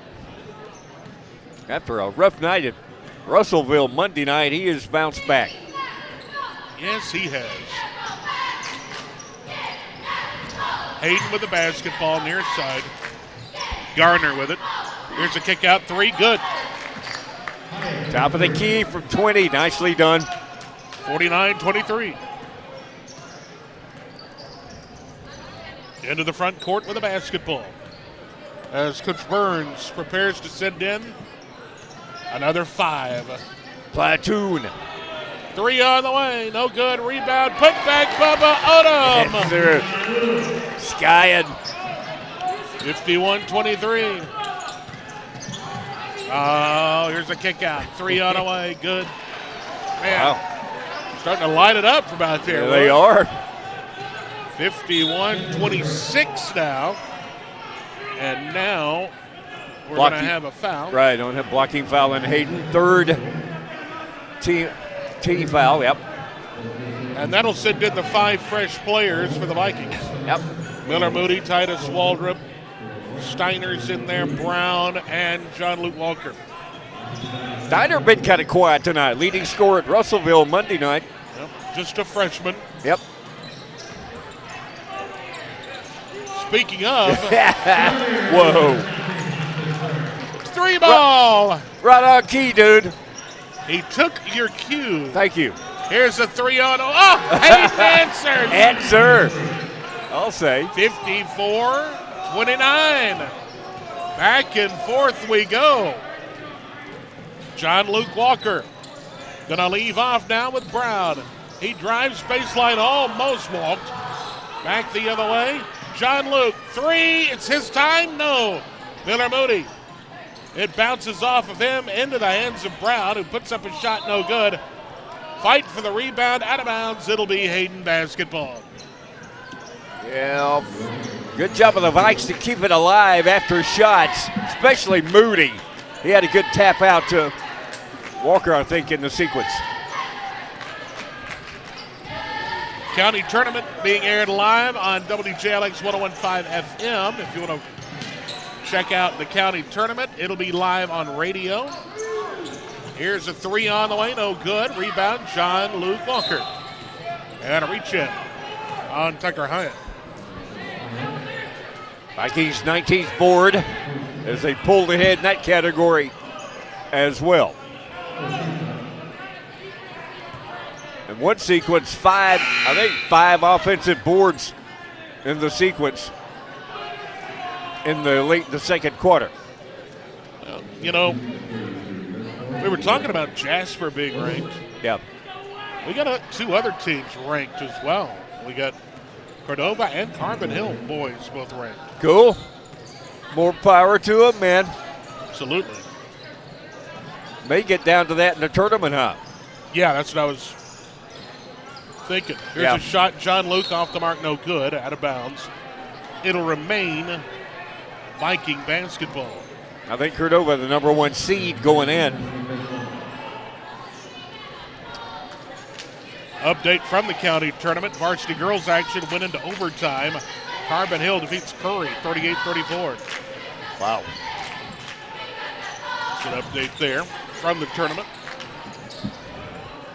After a rough night at Russellville Monday night, he has bounced back. Yes, he has. Hayden with the basketball near side. Garner with it. Here's a kick out, 3, good. Top of the key from 20, nicely done. 49-23. Into the front court with a basketball. As Coach Burns prepares to send in another 5. Platoon. 3 on the way, no good. Rebound, put back, Bubba Odom. Yes, sir. Skying. 51-23. Oh, here's a kick out. 3 on the way, good. Man, Wow. starting to light it up from out there. There they are. 51-26 now. And now we're going to have a foul. Right, don't have blocking foul in Hayden. 3rd team foul, yep. And that'll send in the 5 fresh players for the Vikings. Yep. Miller Moody, Titus Waldrop, Steiner's in there, Brown, and John Luke Walker. Steiner been kind of quiet tonight. Leading scorer at Russellville Monday night. Yep, just a freshman. Yep. Speaking of, Whoa. 3 ball. Right on key, dude. He took your cue. Thank you. Here's a 3 on. Oh, Hayden answers. Answer. I'll say. 54-29. Back and forth we go. John Luke Walker gonna leave off now with Brown. He drives baseline, almost walked. Back the other way. John Luke, 3. It's his time. No. Miller Moody. It bounces off of him into the hands of Brown, who puts up a shot, no good. Fight for the rebound, out of bounds. It'll be Hayden basketball. Yeah, good job of the Vikes to keep it alive after shots, especially Moody. He had a good tap out to Walker, I think, in the sequence. County tournament being aired live on WJLX 101.5 FM. If you want to check out the county tournament, it'll be live on radio. Here's a 3 on the way, no good. Rebound, John Luke Walker. And a reach in on Tucker Hyatt. Vikings 19th board as they pulled ahead in that category as well. In one sequence, 5 offensive boards in the sequence in the second quarter. You know, we were talking about Jasper being ranked. Yeah. We got 2 other teams ranked as well. We got Cordova and Carbon Hill boys both ranked. Cool. More power to them, man. Absolutely. May get down to that in the tournament, huh? Yeah, that's what I was thinking. Here's a shot. John Luke off the mark, no good, out of bounds. It'll remain Viking basketball. I think Cordova, the number 1 seed going in. Update from the county tournament. Varsity girls action went into overtime. Carbon Hill defeats Curry 38-34. Wow. That's an update there from the tournament.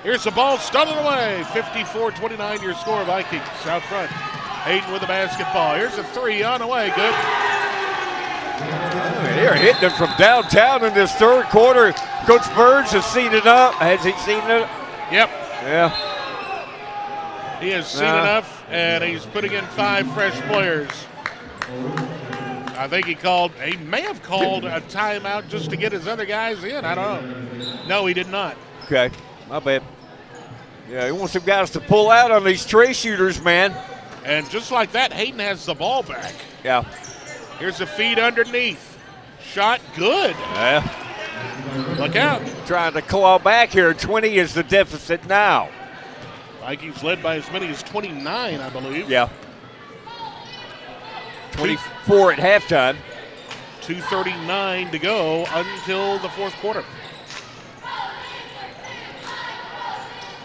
Here's the ball stolen away. 54-29 your score, Vikings out front. Hayden with the basketball. Here's a 3 on the way. Good. They're hitting them from downtown in this third quarter. Coach Burns has seen it up. Has he seen it? Yep. Yeah. He has seen enough, and he's putting in 5 fresh players. I think he may have called a timeout just to get his other guys in. I don't know. No, he did not. Okay, my bad. Yeah, he wants some guys to pull out on these tray shooters, man. And just like that, Hayden has the ball back. Yeah. Here's a feed underneath. Shot good. Yeah. Look out. Trying to claw back here. 20 is the deficit now. Vikings led by as many as 29, I believe. Yeah. 24 at halftime. 2:39 to go until the fourth quarter.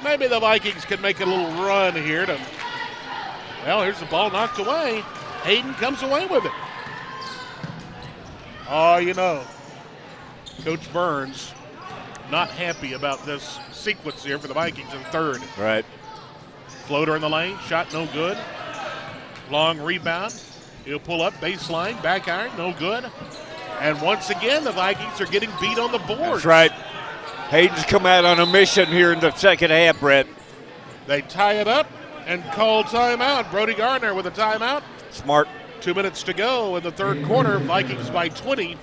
Maybe the Vikings can make a little run here to, well, here's the ball knocked away. Hayden comes away with it. Oh, you know, Coach Burns not happy about this sequence here for the Vikings in third. Right. Floater in the lane, shot no good. Long rebound. He'll pull up, baseline, back iron, no good. And once again, the Vikings are getting beat on the board. That's right. Hayden's come out on a mission here in the second half, Brett. They tie it up and call timeout. Brody Gardner with a timeout. Smart. 2 minutes to go in the third quarter. Vikings by 20.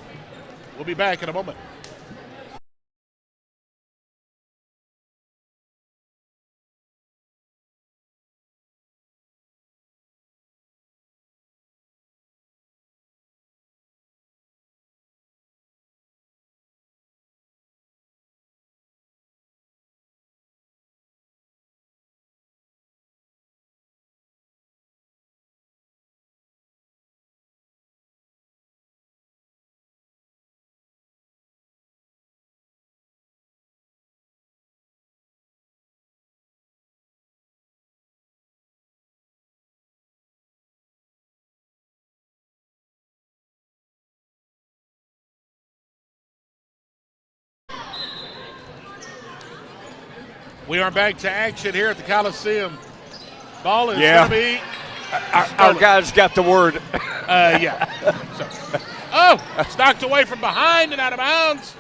We'll be back in a moment. We are back to action here at the Coliseum. Ball is going to be. Our guys got the word. Yeah. So, oh, it's knocked away from behind and out of bounds.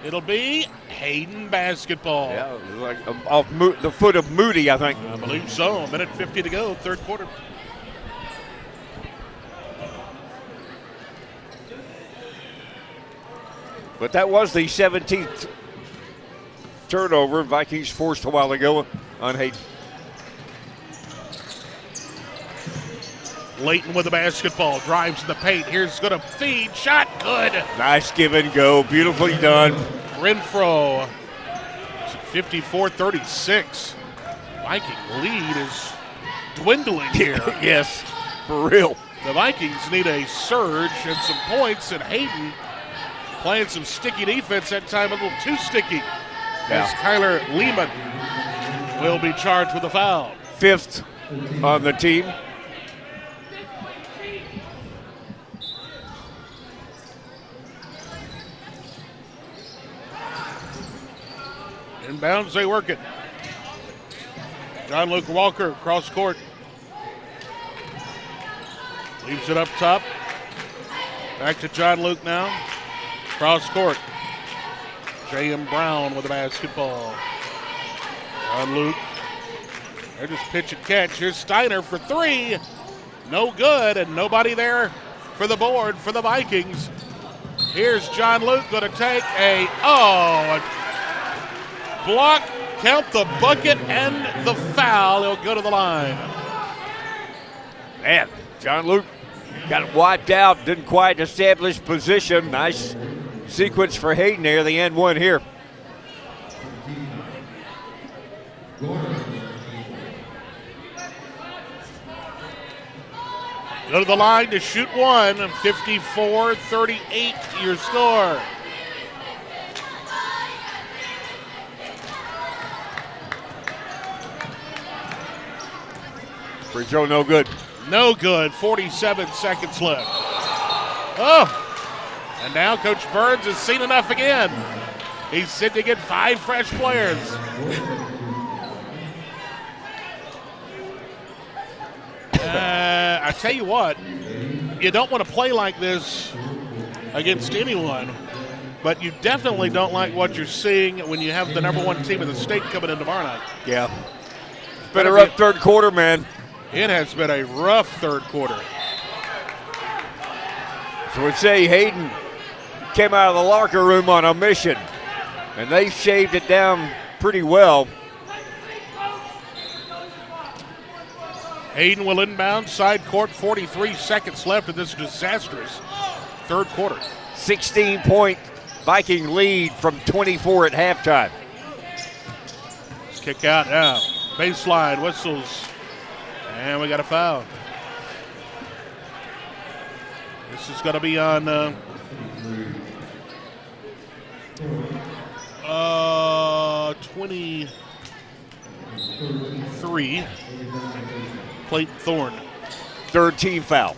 It'll be Hayden basketball. Yeah, like off the foot of Moody, I think. I believe so. A minute 50 to go, third quarter. But that was the 17th turnover Vikings forced a while ago on Hayden. Layton with the basketball, drives to the paint. Here's going to feed, shot, good. Nice give and go, beautifully done. Renfro, 54-36. Viking lead is dwindling here. Yes, for real. The Vikings need a surge and some points, and Hayden playing some sticky defense, that time a little too sticky. As Kyler Lehman will be charged with a foul. 5th on the team. Inbounds, they work it. John Luke Walker, cross court. Leaves it up top. Back to John Luke now. Cross court. J.M. Brown with the basketball. John Luke. They're just pitch and catch. Here's Steiner for three. No good, and nobody there for the board for the Vikings. Here's John Luke going to take a block, count the bucket and the foul. He'll go to the line. Man, John Luke got it wiped out, didn't quite establish position. Nice sequence for Hayden there, the end one here. Go to the line to shoot one. 54-38 your score. Free throw no good. No good. 47 seconds left. Oh, and now Coach Burns has seen enough again. He's sending in 5 fresh players. I tell you what, you don't want to play like this against anyone, but you definitely don't like what you're seeing when you have the #1 team in the state coming in tomorrow night. Yeah. It's been a rough third quarter, man. It has been a rough third quarter. So we'd say Hayden came out of the locker room on a mission, and they shaved it down pretty well. Hayden will inbound, side court, 43 seconds left in this disastrous third quarter. 16-point Viking lead from 24 at halftime. Let's kick out now. Baseline, whistles, and we got a foul. This is going to be on 23. Clayton Thorne. Third team foul.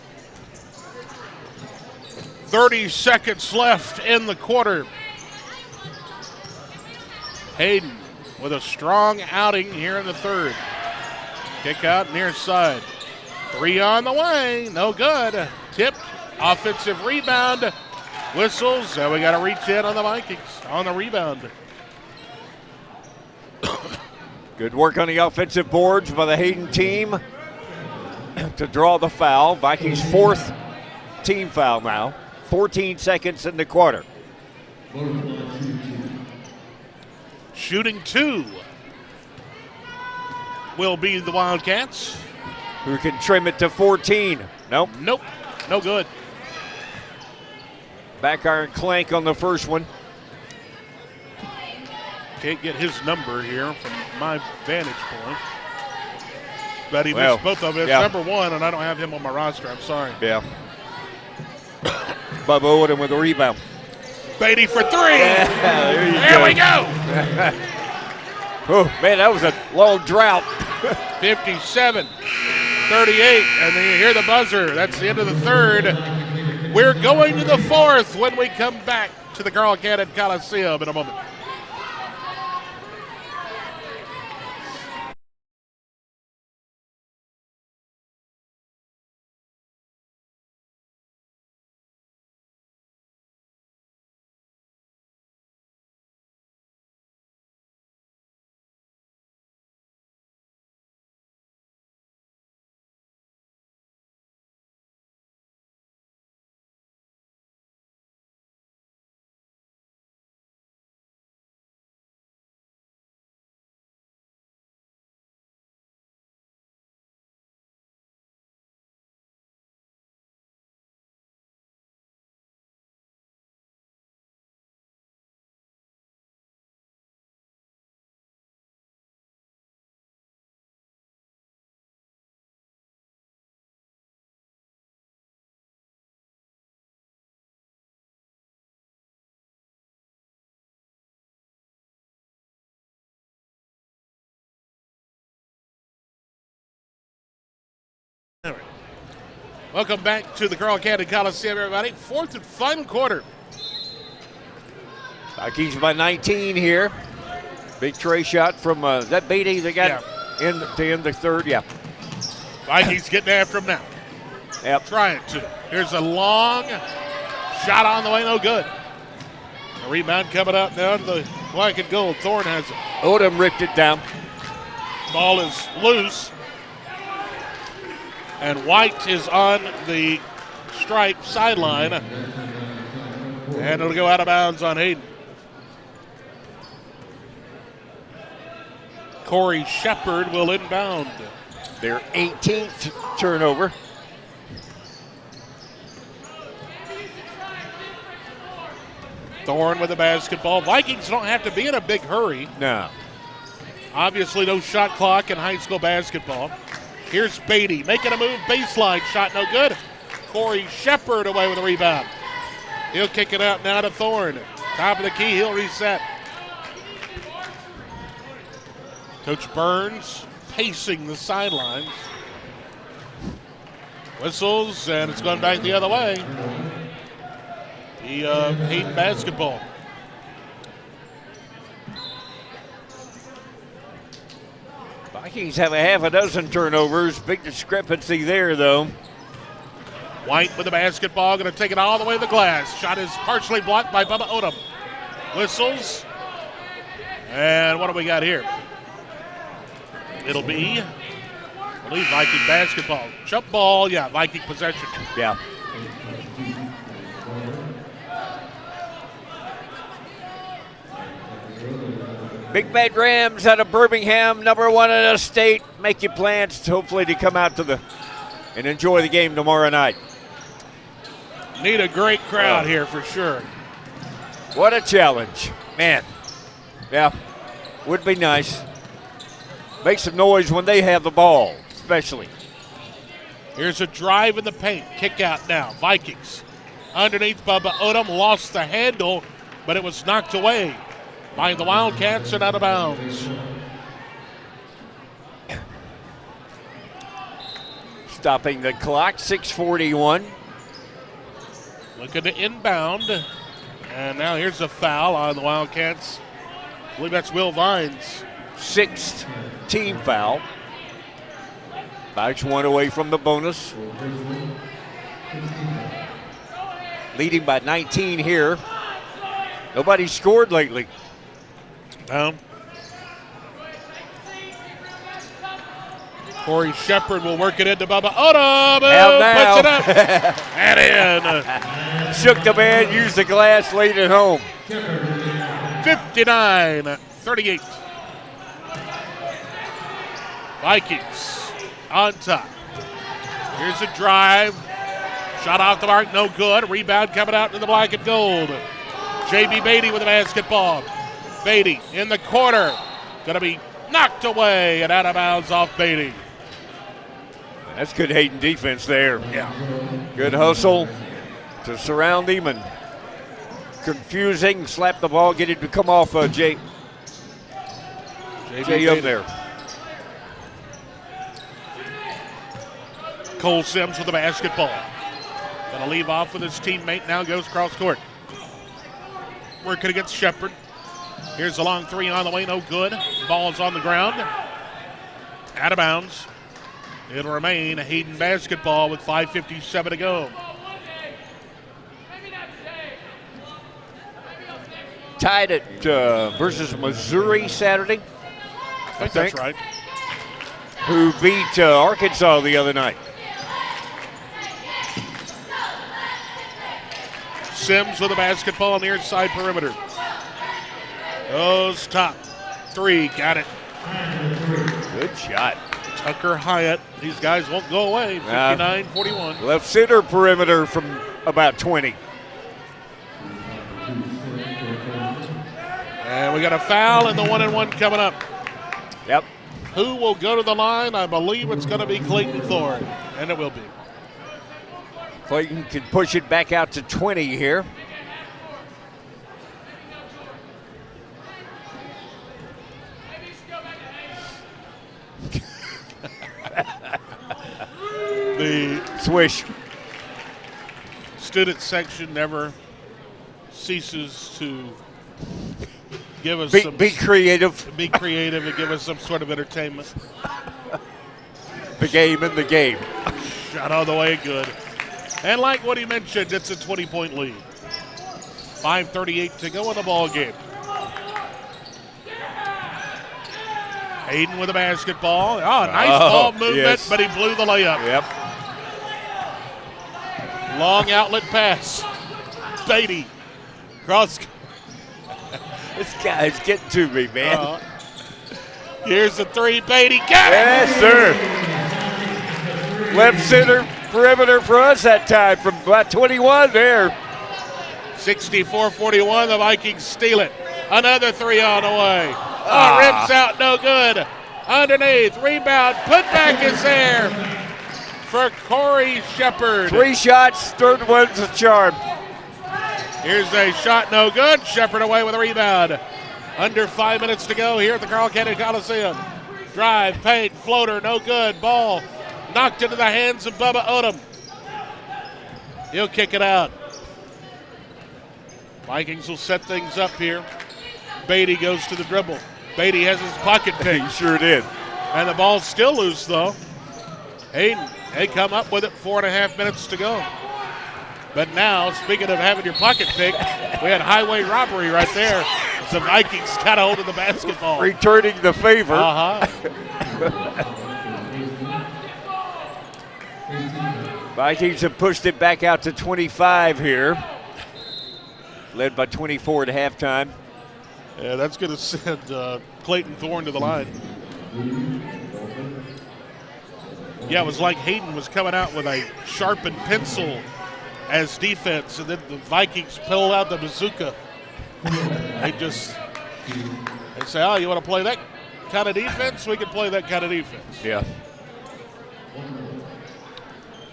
30 seconds left in the quarter. Hayden with a strong outing here in the third. Kick out near side. 3 on the way. No good. Tipped. Offensive rebound. Whistles. And we got to reach in on the Vikings on the rebound. Good work on the offensive boards by the Hayden team to draw the foul. Vikings' fourth team foul now. 14 seconds in the quarter. Shooting 2 will be the Wildcats. Who can trim it to 14? Nope. Nope. No good. Back iron clank on the first one. Can't get his number here from my vantage point. But he missed both of them. It's number 1, and I don't have him on my roster. I'm sorry. Yeah. Bubba Odom with a rebound. Beatty for 3. Yeah, there we go. Oh, man, that was a long drought. 57, 38, and then you hear the buzzer. That's the end of the third. We're going to the fourth when we come back to the Carl Cannon Coliseum in a moment. All right. Welcome back to the Carl Cannon Coliseum, everybody. Fourth and final quarter. Vikings by 19 here. Big tray shot from, is that Beatty that got in to end the third? Yeah. Vikings getting after him now. Yep. Trying to. Here's a long shot on the way, no good. A rebound coming up now to the black and gold. Thorne has it. Odom ripped it down. Ball is loose. And White is on the stripe sideline. And it'll go out of bounds on Hayden. Corey Shepard will inbound. Their 18th turnover. Thorne with the basketball. Vikings don't have to be in a big hurry. No. Obviously no shot clock in high school basketball. Here's Beatty making a move, baseline shot, no good. Corey Shepard away with a rebound. He'll kick it out now to Thorne. Top of the key, he'll reset. Coach Burns pacing the sidelines. Whistles, and it's going back the other way. Hayden basketball. Vikings have a half a dozen turnovers. Big discrepancy there, though. White with the basketball, going to take it all the way to the glass. Shot is partially blocked by Bubba Odom. Whistles. And what do we got here? It'll be, I believe, Viking basketball. Jump ball, yeah, Viking possession. Yeah. Big Bad Rams out of Birmingham, number 1 in the state. Make your plans, hopefully, to come out to and enjoy the game tomorrow night. Need a great crowd here for sure. What a challenge. Man. Yeah, would be nice. Make some noise when they have the ball, especially. Here's a drive in the paint. Kick out now. Vikings. Underneath, Bubba Odom lost the handle, but it was knocked away by the Wildcats and out of bounds. Stopping the clock, 6:41. Looking to inbound. And now here's a foul on the Wildcats. I believe that's Will Vines. 6th team foul. Vikes one away from the bonus. Leading by 19 here. Nobody scored lately. Corey Shepard will work it into Bubba Odom. Now. Puts it up and in. Shook the man, used the glass, laid it home. 59-38. Vikings on top. Here's a drive. Shot off the mark, no good. Rebound coming out to the black and gold. J.B. Beatty with the basketball. Beatty in the corner. Going to be knocked away and out of bounds off Beatty. That's good Hayden defense there. Yeah. Good hustle to surround him and confusing. Slap the ball, get it to come off Jay up there. Cole Sims with the basketball. Going to leave off with his teammate. Now goes cross court. Working against Shepard. Here's a long three on the way. No good. Ball's on the ground. Out of bounds. It'll remain a Hayden basketball with 5:57 to go. Tied at versus Missouri Saturday. I think that's right. Who beat Arkansas the other night. Sims with the basketball on the inside perimeter. Goes top. Three. Got it. Good shot. Tucker Hyatt. These guys won't go away. 59-41. Left center perimeter from about 20. And we got a foul and the 1-and-1 coming up. Yep. Who will go to the line? I believe it's going to be Clayton Thorne, and it will be. Clayton can push it back out to 20 here. The swish. Student section never ceases to give us be creative. Be creative and give us some sort of entertainment. The game in the game. Shot all the way, good. And like what he mentioned, it's a 20-point lead. 5:38 to go in the ball game. Hayden with the basketball. Oh, nice ball movement, yes. But he blew the layup. Yep. Long outlet pass. Beatty. Cross. This guy's getting to me, man. Here's the three. Beatty got it. Yes, sir. Left center perimeter for us that time from about 21 there. 64-41. The Vikings steal it. Another three on the way. Rips out, no good. Underneath, rebound, put back is there for Corey Shepard. 3 shots, third one's a charm. Here's a shot, no good. Shepard away with a rebound. Under 5 minutes to go here at the Carl Cannon Coliseum. Drive, paint, floater, no good. Ball knocked into the hands of Bubba Odom. He'll kick it out. Vikings will set things up here. Beatty goes to the dribble. Beatty has his pocket pick. He sure did. And the ball's still loose, though. Hayden, they come up with it, 4.5 minutes to go. But now, speaking of having your pocket picked, we had highway robbery right there. The Vikings got a hold of the basketball. Returning the favor. Vikings have pushed it back out to 25 here. Led by 24 at halftime. Yeah, that's going to send Clayton Thorne to the line. Yeah, it was like Hayden was coming out with a sharpened pencil as defense, and then the Vikings pulled out the bazooka They say, oh, you want to play that kind of defense? We can play that kind of defense. Yeah.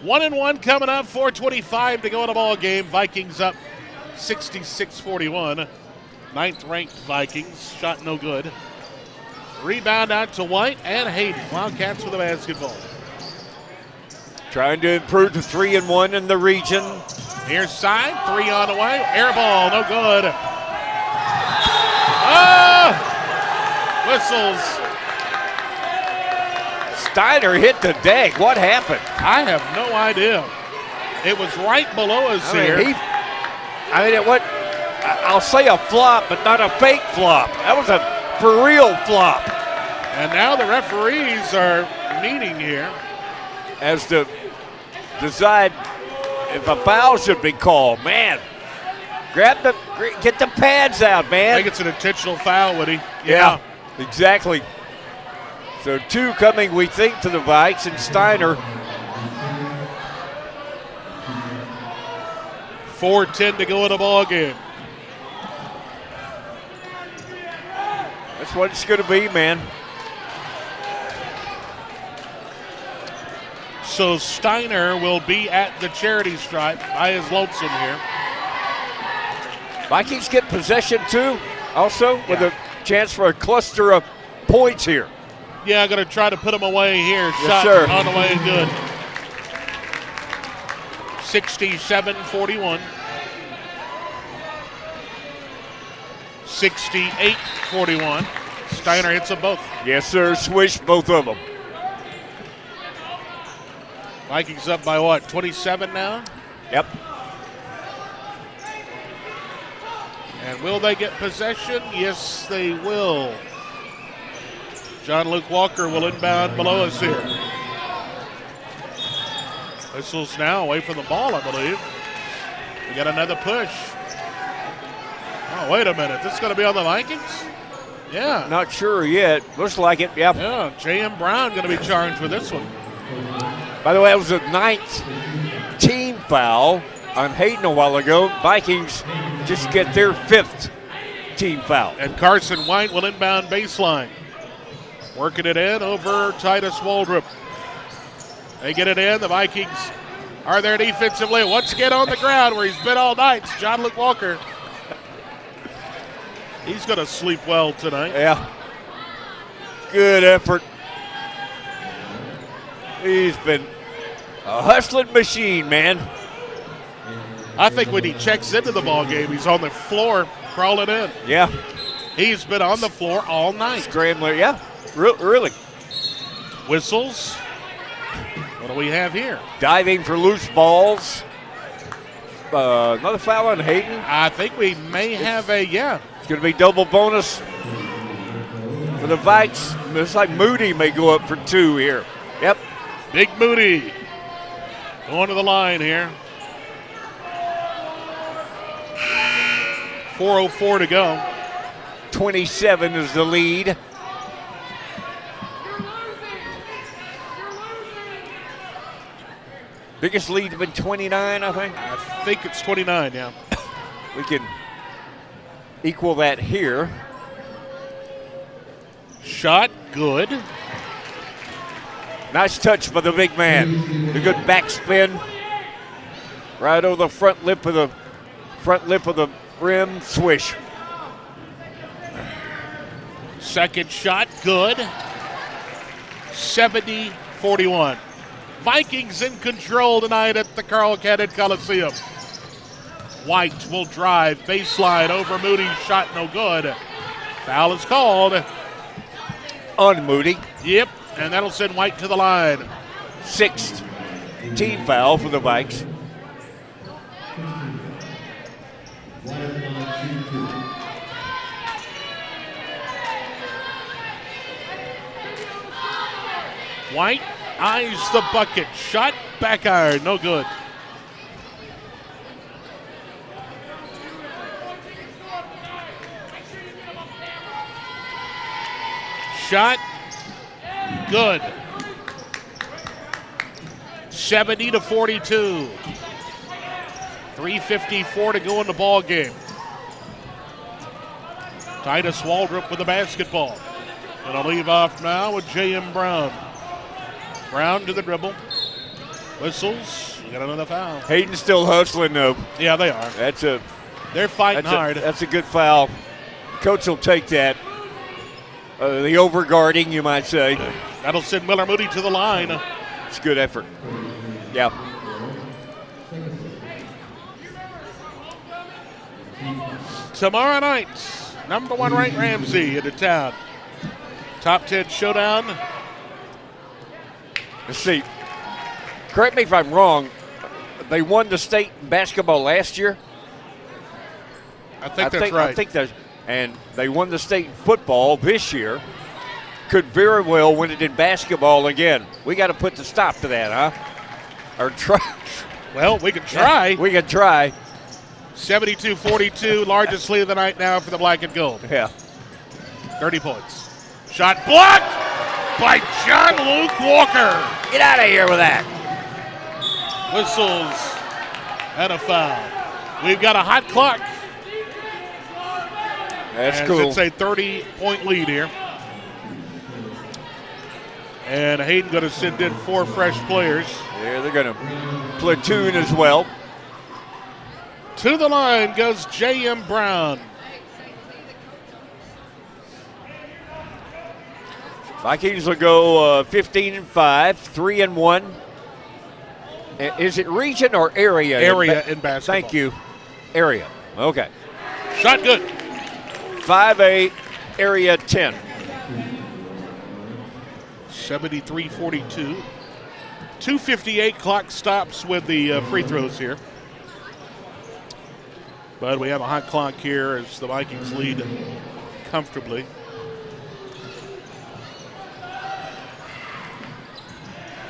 1-1 coming up, 4:25 to go in the ball game. Vikings up 66-41. 9th-ranked Vikings. Shot no good. Rebound out to White and Hayden. Wildcats with the basketball. Trying to improve to 3-1 in the region. Near side, 3 on the way. Air ball, no good. Oh! Whistles. Steiner hit the deck. What happened? I have no idea. It was right below us here. I'll say a flop, but not a fake flop. That was a for real flop. And now the referees are meeting here. As to decide if a foul should be called. Man, get the pads out, I man. think it's an intentional foul, Woody. Yeah, exactly. So 2 coming, we think, to the Vikes, and Steiner. 4:10 to go in the ball game. That's what it's going to be, man. So Steiner will be at the charity stripe by his lonesome here. Vikings get possession too, also, with a chance for a cluster of points here. Yeah, I'm going to try to put him away here. Yes, Shot sir. on the way and good. 67-41. 68-41. Steiner hits them both. Yes, sir. Swish both of them. Vikings up by what, 27 now? Yep. And will they get possession? Yes, they will. John Luke Walker will inbound below us here. Whistles now away from the ball, I believe. We got another push. Oh, wait a minute. This is going to be on the Vikings? Yeah. Not sure yet. Looks like it. Yep. Yeah, J.M. Brown going to be charged with this one. By the way, that was the 9th team foul on Hayden a while ago. Vikings just get their 5th team foul. And Carson White will inbound baseline. Working it in over Titus Waldrop. They get it in. The Vikings are there defensively. Once again on the ground where he's been all night. It's John Luke Walker. He's going to sleep well tonight. Yeah. Good effort. He's been a hustling machine, man. I think when he checks into the ball game, he's on the floor crawling in. Yeah. He's been on the floor all night. Scrambler, yeah. Really. Whistles. What do we have here? Diving for loose balls. Another foul on Hayden. I think we may have a, It's going to be double bonus for the Vikes. Looks like Moody may go up for 2 here. Yep. Big Moody going to the line here. 4:04 to go. 27 is the lead. Biggest lead has been 29, I think. I think it's 29, yeah. We can equal that here. Shot good. Nice touch by the big man. A good backspin. Right over the front lip of the rim. Swish. Second shot good. 70-41. Vikings in control tonight at the Carl Cannon Coliseum. White will drive baseline over Moody. Shot no good. Foul is called. On Moody. Yep, and that'll send White to the line. 6th team foul for the Vikes. White eyes the bucket. Shot, back iron, no good. Shot, good. 70-42. 3:54 to go in the ball game. Titus Waldrop with the basketball. Gonna leave off now with J.M. Brown. Brown to the dribble. Whistles. Got another foul. Hayden's still hustling, though. Yeah, they are. They're fighting hard. That's a good foul. Coach will take that. The overguarding, you might say. That'll send Miller Moody to the line. It's good effort. Yeah. Tomorrow night, number 1 ranked Ramsey into town. Top 10 showdown. Let's see. Correct me if I'm wrong. They won the state in basketball last year. I think that's right. I think that's, and they won the state in football this year. Could very well win it in basketball again. We got to put the stop to that, huh? Or try. Well, we can try. Yeah, we can try. 72-42, largest lead of the night now for the black and gold. Yeah. 30 points. Shot blocked by John Luke Walker. Get out of here with that. Whistles and a foul. We've got a hot clock. That's cool. It's a 30-point lead here. And Hayden going to send in 4 fresh players. Yeah, they're going to platoon as well. To the line goes J.M. Brown. Vikings will go 15-5, 3-1. Is it region or area? Area in basketball. Thank you. Area. Okay. Shot good. 5A, area 10. 73-42. 2:58 clock stops with the free throws here. But we have a hot clock here as the Vikings lead comfortably.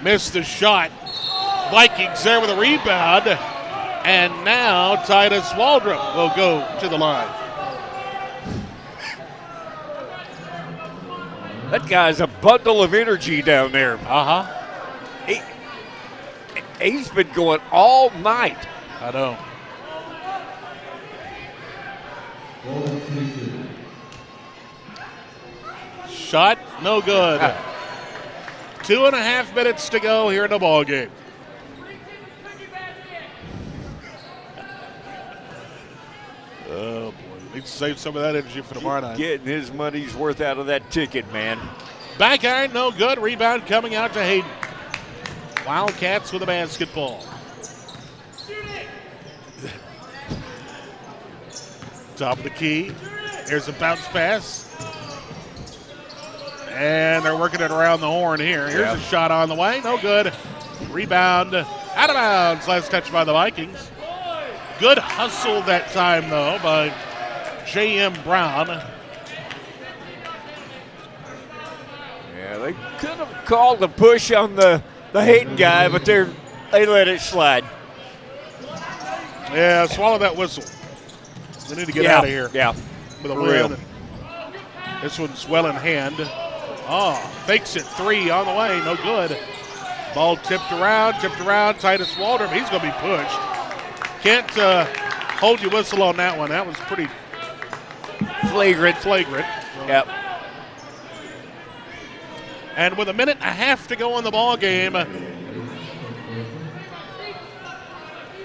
Missed the shot. Vikings there with a rebound. And now Titus Waldrop will go to the line. That guy's a bundle of energy down there. He's been going all night. I know. Shot, no good. 2.5 minutes to go here in the ball game. Oh boy, need to save some of that energy for tomorrow night. Getting his money's worth out of that ticket, man. Back iron, no good. Rebound coming out to Hayden. Wildcats with a basketball. Top of the key. Here's a bounce pass. And they're working it around the horn here. Here's a shot on the way. No good. Rebound. Out of bounds. Last touch by the Vikings. Good hustle that time, though, by J.M. Brown. Yeah, they could have called the push on the Hayden guy, but they let it slide. Yeah, swallow that whistle. We need to get out of here. Yeah, with a win. This one's well in hand. Oh, fakes it. 3 on the way. No good. Ball tipped around. Titus Waldrop. He's going to be pushed. Can't hold your whistle on that one. That was pretty flagrant. Yep. And with 1.5 minutes to go in the ball game,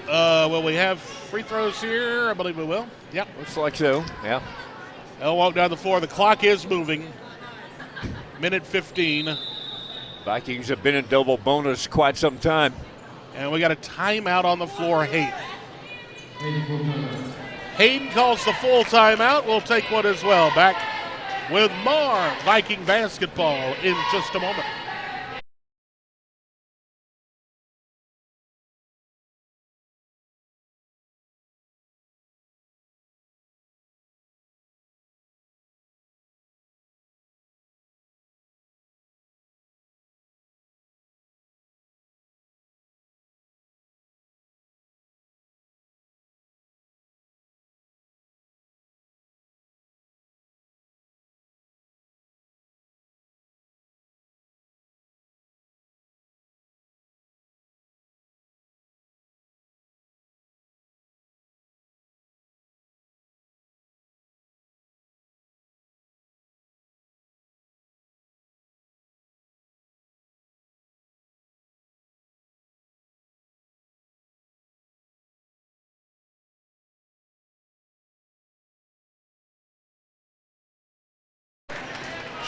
will we have free throws here? I believe we will. Yep. Looks like so. Yeah. They'll walk down the floor. The clock is moving. 1:15. Vikings have been in double bonus quite some time. And we got a timeout on the floor. Hayden calls the full timeout. We'll take one as well. Back with more Viking basketball in just a moment.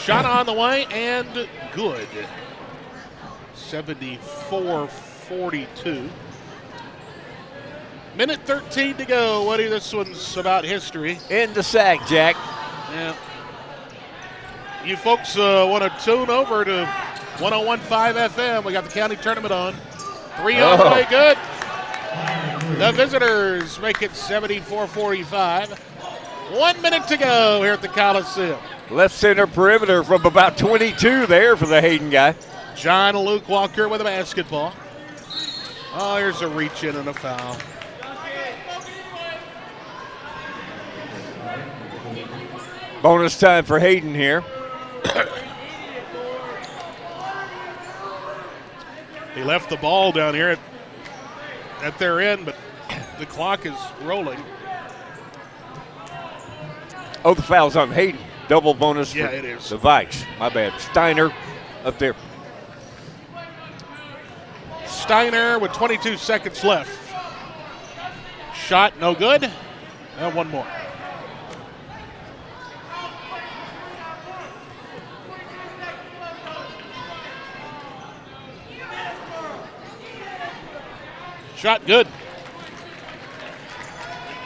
Shot on the way and good. 74-42. Minute 13 to go. Woody, this one's about history. In the sack, Jack. Yeah. You folks want to tune over to 101.5 FM. We got the county tournament on. 3 on the way, good. The visitors make it 74-45. 1 minute to go here at the Coliseum. Left center perimeter from about 22 there for the Hayden guy. John Luke Walker with a basketball. Oh, here's a reach in and a foul. Bonus time for Hayden here. He left the ball down here at their end, but the clock is rolling. Oh, the foul's on Hayden. Double bonus Yeah, for it is. the Vikes. My bad. Steiner up there. Steiner with 22 seconds left. Shot no good. And one more. Shot good.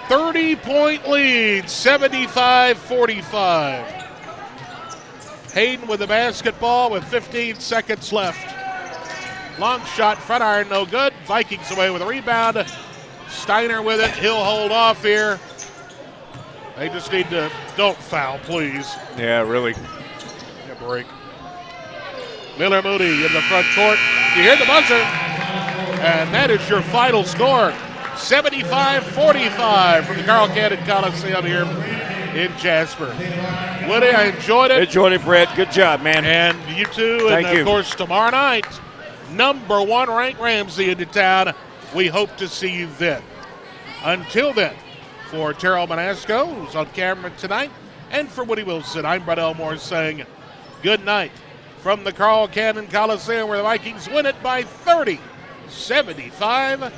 30-point lead, 75-45. Hayden with the basketball with 15 seconds left. Long shot, front iron, no good. Vikings away with a rebound. Steiner with it. He'll hold off here. They just need to, don't foul, please. Yeah, really. Give a break. Miller Moody in the front court. You hear the buzzer. And that is your final score. 75-45 from the Carl Cannon Coliseum here in Jasper. Woody, I enjoyed it. Enjoyed it, Brett. Good job, man. And you too. Thank and you. of course, tomorrow night, number 1 ranked Ramsey into town. We hope to see you then. Until then, for Terrell Manasco, who's on camera tonight, and for Woody Wilson, I'm Brett Elmore saying good night from the Carl Cannon Coliseum, where the Vikings win it by 30, 75-45.